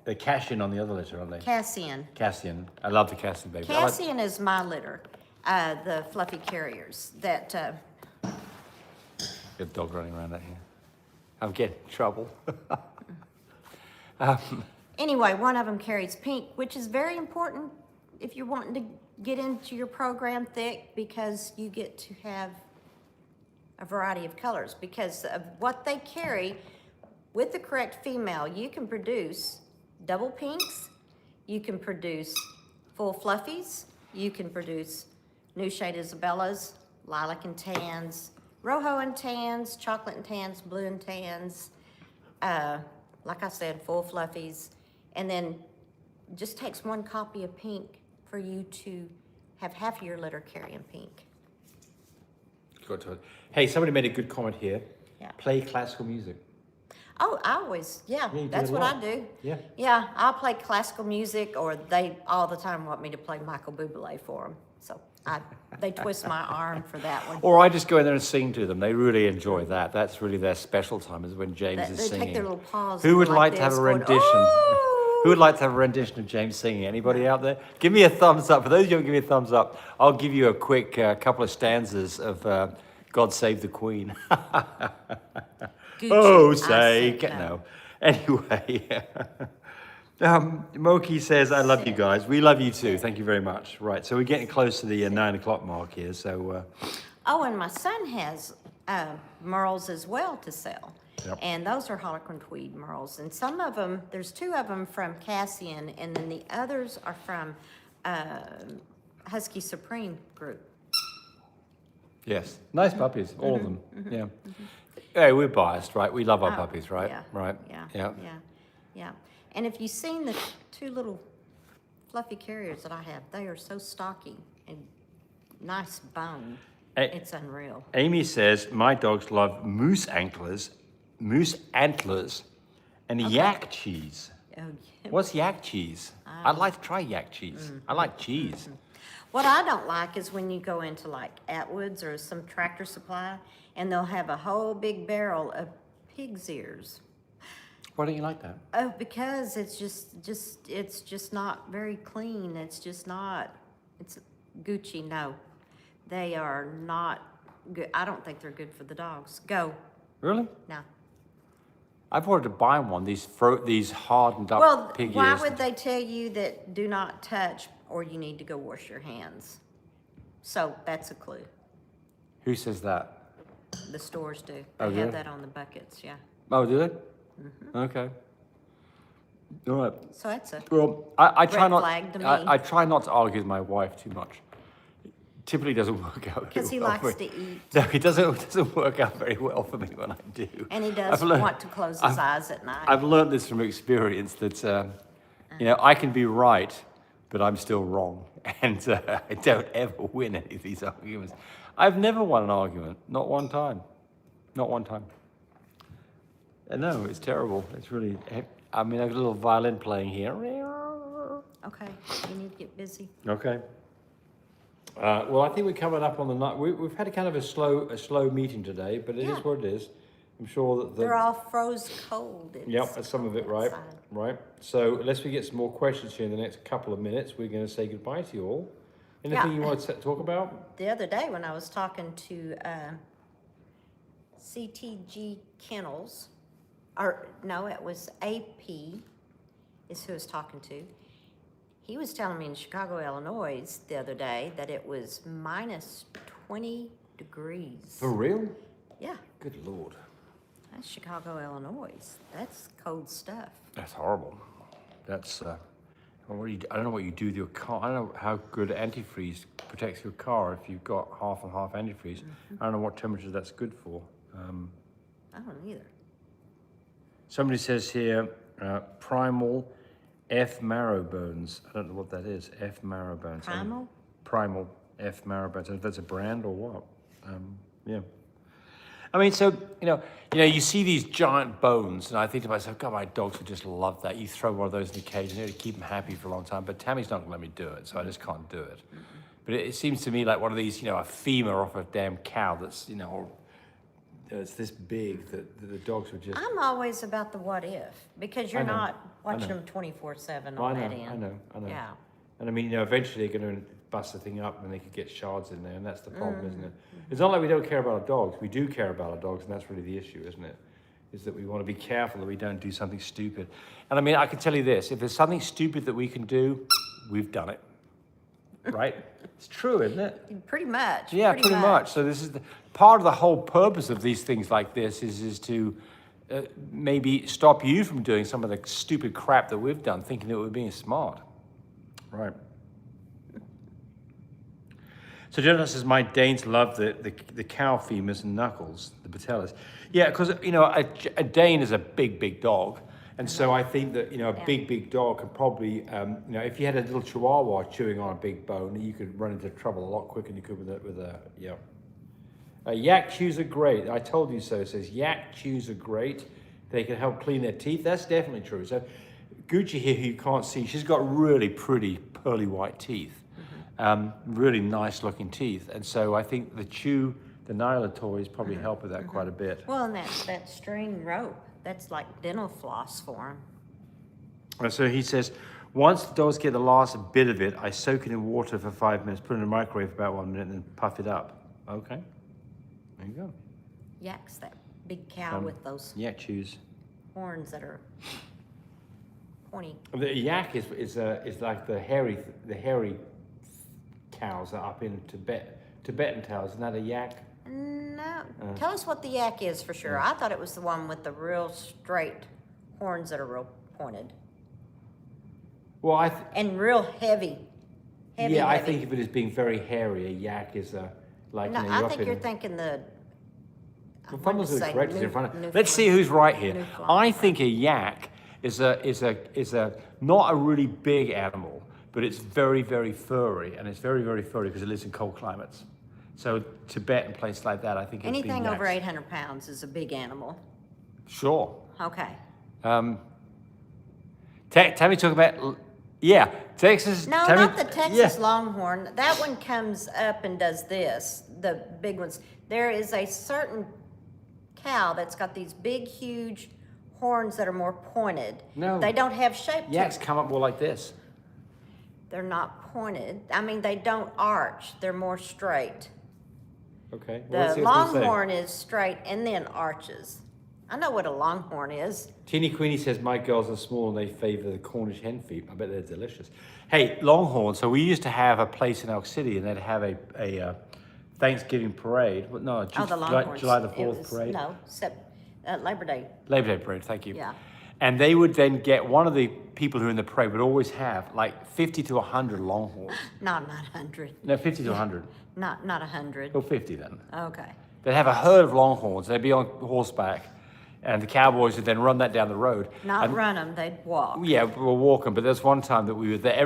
They're Cassian on the other litter, aren't they? Cassian. Cassian. I love the Cassian babies. Cassian is my litter, the fluffy carriers that, Good dog running around out here. I'm getting in trouble. anyway, one of them carries pink, which is very important if you're wanting to get into your program thick, because you get to have a variety of colors because of what they carry. With the correct female, you can produce double pinks, you can produce full fluffies, you can produce new shade Isabellas, lilac and tans, Rojo and tans, chocolate and tans, blue and tans, like I said, full fluffies. And then it just takes 1 copy of pink for you to have half of your litter carrying pink. Got to it. Hey, somebody made a good comment here. Yeah. Play classical music. Oh, I always, Yeah, you do that's it a what I lot. do. Yeah. Yeah, I'll play classical music, or they all the time want me to play Michael Bublé for them. So They twist my arm for that one. Or I just go in there and sing to them. They really enjoy that. That's really their special time, is when James is They singing. take their little paws. Who and would go like to have this, a going, rendition? "Oh!" Who would like to have a rendition of James singing? Anybody out there? Give me a thumbs up. For those of you who give me a thumbs up, I'll give you a quick couple of stanzas of God Save the Queen. Gucci, Oh, I say, said no. Anyway, Moki says, I love you guys. We love you too. Thank you very much. Right, so we're getting close to the 9 o'clock mark here. So, Oh, and my son has merles as well to sell. Yep. And those are Harlequin tweed merles. And some of them, there's 2 of them from Cassian, and then the others are from Husky Supreme Group. yes, nice puppies, all of them. Yeah. Hey, we're biased, right? We love our puppies, right? Yeah, Right. yeah. And if you've seen the 2 little fluffy carriers that I have, they are so stocky and nice bone. Hey. It's unreal. Amy says, my dogs love moose antlers, and yak cheese. Oh, yeah. What's yak cheese? I'd like to try yak cheese. I like cheese. What I don't like is when you go into like Atwood's or some Tractor Supply, and they'll have a whole big barrel of pig's ears. Why don't you like that? Oh, because it's just not very clean. It's Gucci. No, they are not good. I don't think they're good for the dogs. Go. Really? No. I've wanted to buy one, these hardened up pig ears. Why would they tell you that do not touch or you need to go wash your hands? So that's a clue. Who says that? The stores do. Oh, They yeah? have that on the buckets, yeah. Oh, do they? Okay. All right. So that's a Well, I try red not. flag to me. I try not to argue with my wife too much. Typically doesn't work out. Because he very well likes for me. to eat. No, it doesn't work out very well for me when I do. And he does want to close his eyes at night. I've learned this from experience that I can be right, but I'm still wrong, and I don't ever win any of these arguments. I've never won an argument, not one time, not one time. No, it's terrible. It's really. I mean, I have a little violin playing here. Okay, you need to get busy. Okay. Well, I think we're coming up on the night. We've had a kind of a slow meeting today, but it is what it is. I'm sure that They're all froze cold. Yep, that's some of it, right? outside. Right. So unless we get some more questions here in the next couple of minutes, we're going to say goodbye to you all. Anything you want to talk about? The other day when I was talking to CTG Kennels, or no, it was AP, is who I was talking to. He was telling me in Chicago, Illinois, the other day that it was minus 20 degrees. For real? Yeah, Good Lord. that's Chicago, Illinois. That's cold stuff. That's horrible. That's, I don't know what you do with your car. I don't know how good antifreeze protects your car if you've got half and half antifreeze. I don't know what temperature that's good for. I don't either. Somebody says here, primal F marrow bones. I don't know what that is. F marrow bones. Primal? Primal F marrow bones. If that's a brand or what? Yeah. I mean, so you see these giant bones, and I think to myself, God, my dogs would just love that. You throw one of those in the cage, and it'd keep them happy for a long time. But Tammy's not going to let me do it, so I just can't do it. But it seems to me like one of these, a femur off a damn cow that's, it's this big that the dogs would just. I'm always about the what if, because you're I know, not I watching know. them 24/7 I on know, that end. I know. Yeah. And I mean, eventually they're going to bust the thing up and they could get shards in there, and that's the problem, isn't it? It's not like we don't care about our dogs. We do care about our dogs, and that's really the issue, isn't it? Is that we want to be careful that we don't do something stupid. And I mean, I can tell you this, if there's something stupid that we can do, we've done it. Right? It's true, isn't it? Pretty much. Yeah, pretty much. So this is part of the whole purpose of these things like this is to maybe stop you from doing some of the stupid crap that we've done, thinking that we're being smart. Right. So Jonathan says, my Danes love the cow femurs and knuckles, the patellas. Yeah, because, a Dane is a big, big dog. And so I think that, a big dog could probably, if you had a little chihuahua chewing on a big bone, you could run into trouble a lot quicker than you could with a. Yak chews are great. I told you so. It says yak chews are great. They can help clean their teeth. That's definitely true. So Gucci here, who you can't see, she's got really pretty pearly white teeth. Really nice looking teeth. And so I think the Nyla toys probably help with that quite a bit. Well, and that string rope, that's like dental floss for them. And so he says, once the dogs get the last bit of it, I soak it in water for 5 minutes, put it in the microwave for about 1 minute, and then puff it up. Okay, there you go. Yak's that big cow with those Yak chews. horns that are pointy. The yak is like the hairy cows that are up in Tibetan cows. Isn't that a yak? No. Tell us what the yak is for sure. I thought it was the one with the real straight horns that are real pointed. Well, And real heavy. I think of it as being very hairy. A yak is like. No, you know, I you're think you're thinking the. Well, Fumble's the correct in front of. Let's see who's right here. I think a yak is a not a really big animal, but it's very, very furry, and it's very, very furry because it lives in cold climates. So Tibet and places like that, I think. Anything over 800 pounds is a big animal. Sure. Okay. Tammy talk about. Yeah, Texas. No, Tammy, not the Texas Longhorn. That one comes up and does this, the big ones. There is a certain cow that's got these big, huge horns that are more pointed. No. They don't have shape to Yaks them. come up more like this. They're not pointed. I mean, they don't arch. They're more straight. Okay. Well, The Longhorn is straight and then arches. I know what a Longhorn is. Teeny Queenie says, my girls are small and they favor the Cornish hen feet. I bet they're delicious. Hey, Longhorn. So we used to have a place in Elk City and they'd have a Thanksgiving parade. Well, no, The Longhorns. July the It 4th was- parade. No, Labor Day. Labor Day parade, thank you. Yeah. And they would then get, one of the people who are in the parade would always have like 50 to 100 Longhorns. Not 100. No, 50 to 100. Not 100. Oh, 50 then. Okay. They'd have a herd of Longhorns. They'd be on horseback. And the cowboys would then run that down the road. Not run them, they'd walk. Yeah, we'll walk them. But there's one time that we were there.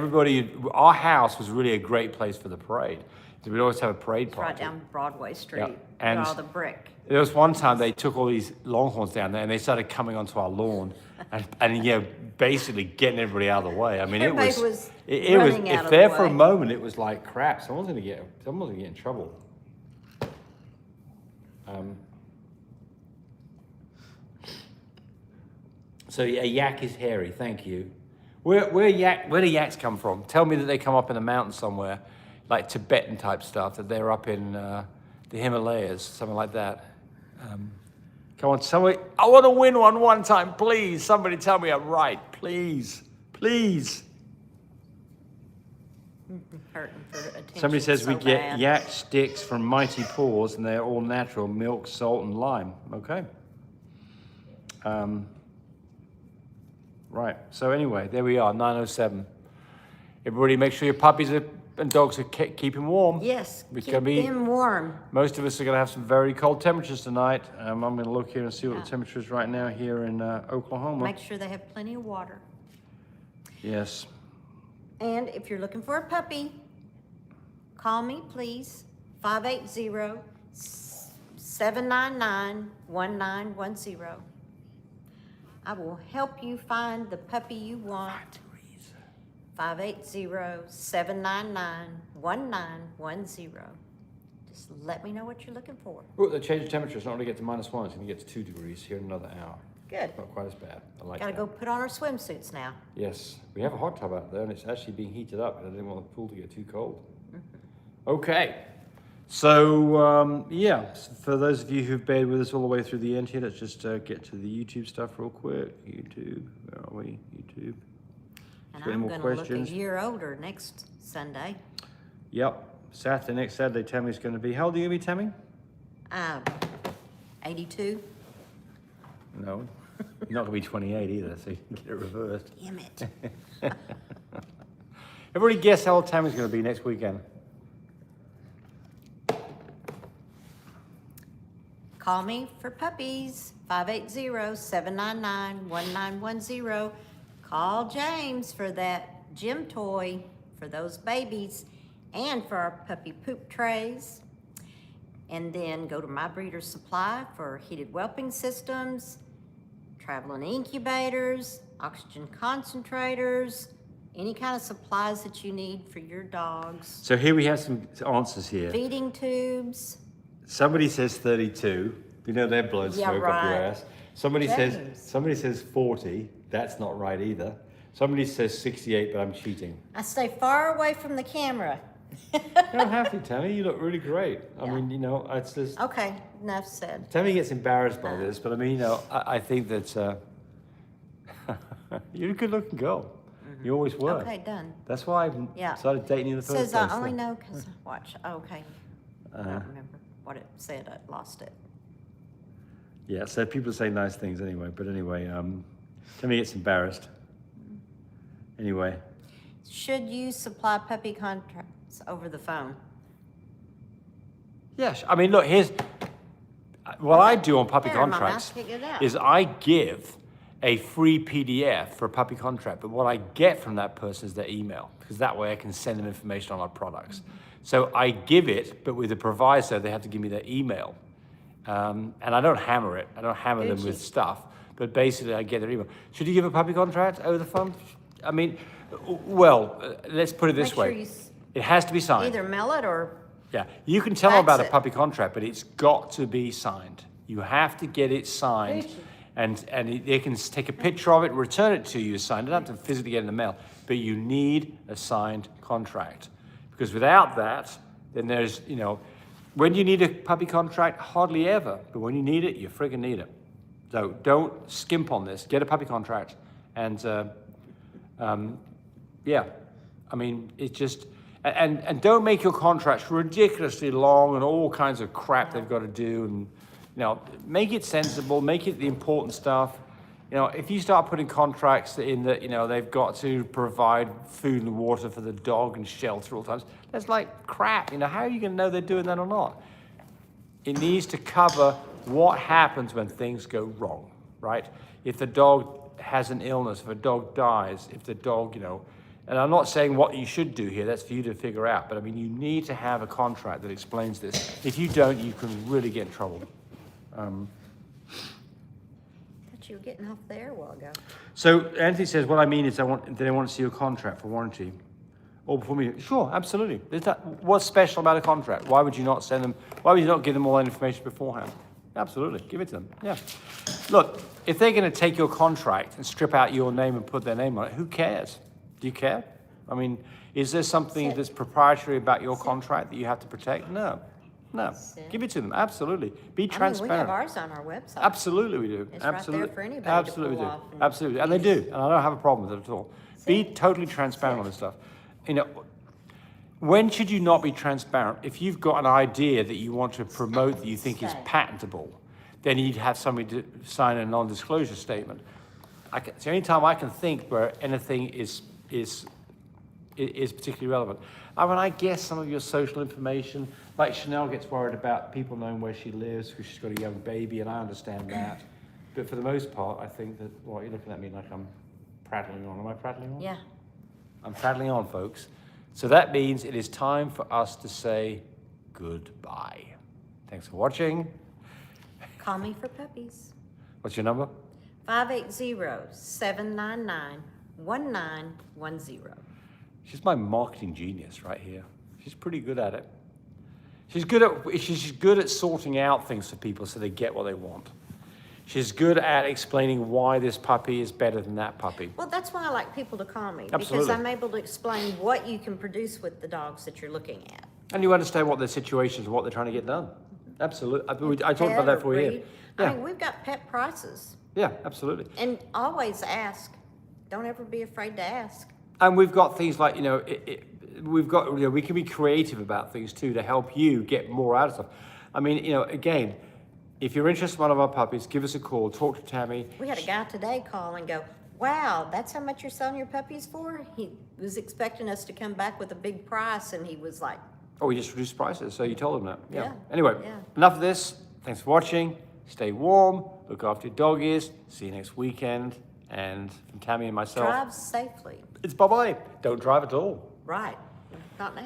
Our house was really a great place for the parade. So we'd always have a parade party. Right down Broadway Street. Yeah. And all the brick. there was one time they took all these Longhorns down there and they started coming onto our lawn and you know, basically getting everybody out of the way. I mean, Everybody it was running out if of there the for a way. moment it was like crap, someone's gonna get in trouble. So a yak is hairy, thank you. Where do yaks come from? Tell me that they come up in the mountains somewhere, like Tibetan type stuff, that they're up in the Himalayas, something like that. Come on, somebody, I want to win one time, please. Somebody tell me I'm right, please, please. Hurting for attention. Somebody says so we get bad. yak sticks from Mighty Paws and they're all natural, milk, salt, and lime. Okay. Right, so anyway, there we are, 9:07. Everybody make sure your puppies and dogs are keeping warm. Yes, It's keep gonna be- them warm. Most of us are going to have some very cold temperatures tonight. I'm going to look here and see what Yeah. the temperature is right now here in Oklahoma. Make sure they have plenty of water. Yes. And if you're looking for a puppy, call me, please. 580-799-1910. I will help you find the puppy you want. 580-799-1910. Just let me know what you're looking for. Oh, they changed the temperature. It's not going to get to -1. It's going to get to 2 degrees here in another hour. Good. Not quite as bad. I like Gotta that. go put on our swimsuits now. Yes. We have a hot tub out there and it's actually being heated up. I didn't want the pool to get too cold. Okay. So, yeah, for those of you who've been with us all the way through the end here, let's just get to the YouTube stuff real quick. YouTube, where are we? YouTube. And Any I'm more gonna questions? look a year older next Sunday. Yep. Next Saturday, Tammy's going to be. How old are you going to be, Tammy? 82. No. You're not going to be 28 either, so you can get it reversed. Damn it. Everybody guess how old Tammy's going to be next weekend. Call me for puppies, 580-799-1910. Call James for that gym toy for those babies and for our puppy poop trays. And then go to My Breeder Supply for heated whelping systems, traveling incubators, oxygen concentrators, Any kind of supplies that you need for your dogs. So here we have some answers here. Feeding tubes. Somebody says 32. You know they're blowing Yeah, smoke up your right. ass. Somebody says 40. That's not right either. Somebody says 68, but I'm cheating. I stay far away from the camera. You don't have to, Tammy. You look really great. I mean, you know, it's just... Okay, enough said. Tammy gets embarrassed by this, but I mean, you know, I think that you're a good-looking girl. You always were. Okay, done. That's why I started dating you in the first place. Says I only know because I watch. Okay. I don't remember what it said. I lost it. Yeah, so people say nice things anyway. But anyway, Tammy gets embarrassed. Anyway. Should you supply puppy contracts over the phone? Yes. I mean, look, here's what I do on puppy There, Mama, contracts pick it up. is I give a free PDF for a puppy contract, but what I get from that person is their email, because that way I can send them information on our products. So I give it, but with a proviso, they have to give me their email. And I don't hammer it. I don't hammer them with stuff, but basically I get their email. Should you give a puppy contract over the phone? I mean, well, let's put it this Make way. sure It has to be signed. Either mail it or Yeah, you can tell them about a Fax it. puppy contract, but it's got to be signed. You have to get it signed, and they can take a picture of it, return it to you signed. You don't have to physically get it in the mail, but you need a signed contract, because without that, then there's, you know, when you need a puppy contract, hardly ever, but when you need it, you friggin' need it. So don't skimp on this. Get a puppy contract, and yeah, I mean, it just. And don't make your contracts ridiculously long and all kinds of crap they've got to do. And, you know, make it sensible, make it the important stuff. You know, if you start putting contracts in that, you know, they've got to provide food and water for the dog and shelter all the times, that's like crap. You know, how are you going to know they're doing that or not? It needs to cover what happens when things go wrong, right? If the dog has an illness, if a dog dies, if the dog, you know, and I'm not saying what you should do here, that's for you to figure out, but I mean, you need to have a contract that explains this. If you don't, you can really get in trouble. thought you were getting off there a while ago. So Anthony says, what I mean is they want to see your contract for warranty. Or before me, sure, absolutely. What's special about a contract? Why would you not send them, why would you not give them all that information beforehand? Absolutely, give it to them, yeah. Look, if they're gonna take your contract and strip out your name and put their name on it, who cares? Do you care? I mean, is there something that's proprietary about your contract that you have to protect? No. Give it to them. Absolutely. Be transparent. I mean, we have ours on our website. Absolutely, we do. It's Absolutely. right there for anybody Absolutely to pull do. off and Absolutely, and they do, and I don't have a problem with it at all. Be totally transparent on this stuff. You know, when should you not be transparent? If you've got an idea that you want to promote that you think is patentable, then you'd have somebody to sign a non-disclosure statement. It's the only time I can think where anything is particularly relevant. I mean, I guess some of your social information, like Chanel gets worried about people knowing where she lives because she's got a young baby, and I understand that. But for the most part, I think that, well, you're looking at me like I'm prattling on. Am I prattling on? Yeah. I'm prattling on, folks. So that means it is time for us to say goodbye. Thanks for watching. Call me for puppies. What's your number? 580-799-1910. She's my marketing genius right here. She's pretty good at it. She's good at sorting out things for people so they get what they want. She's good at explaining why this puppy is better than that puppy. Well, that's why I like people to call me. Absolutely. Because I'm able to explain what you can produce with the dogs that you're looking at. And you understand what their situations and what they're trying to get done. Absolutely. I talked about that for you. I mean, we've got pet prices. Yeah, absolutely. And always ask. Don't ever be afraid to ask. And we've got things like, you know, we've got, you know, we can be creative about things too to help you get more out of stuff. I mean, you know, again, if you're interested in one of our puppies, give us a call, talk to Tammy. We had a guy today call and go, wow, that's how much you're selling your puppies for? He was expecting us to come back with a big price, and he was like, Oh, we just reduced prices, so you told them that. Yeah. Anyway, enough of this. Thanks for watching. Stay warm, look after your doggies. See you next weekend. And from Tammy and myself, drive safely. it's bye-bye. Don't drive at all. Right. Not now.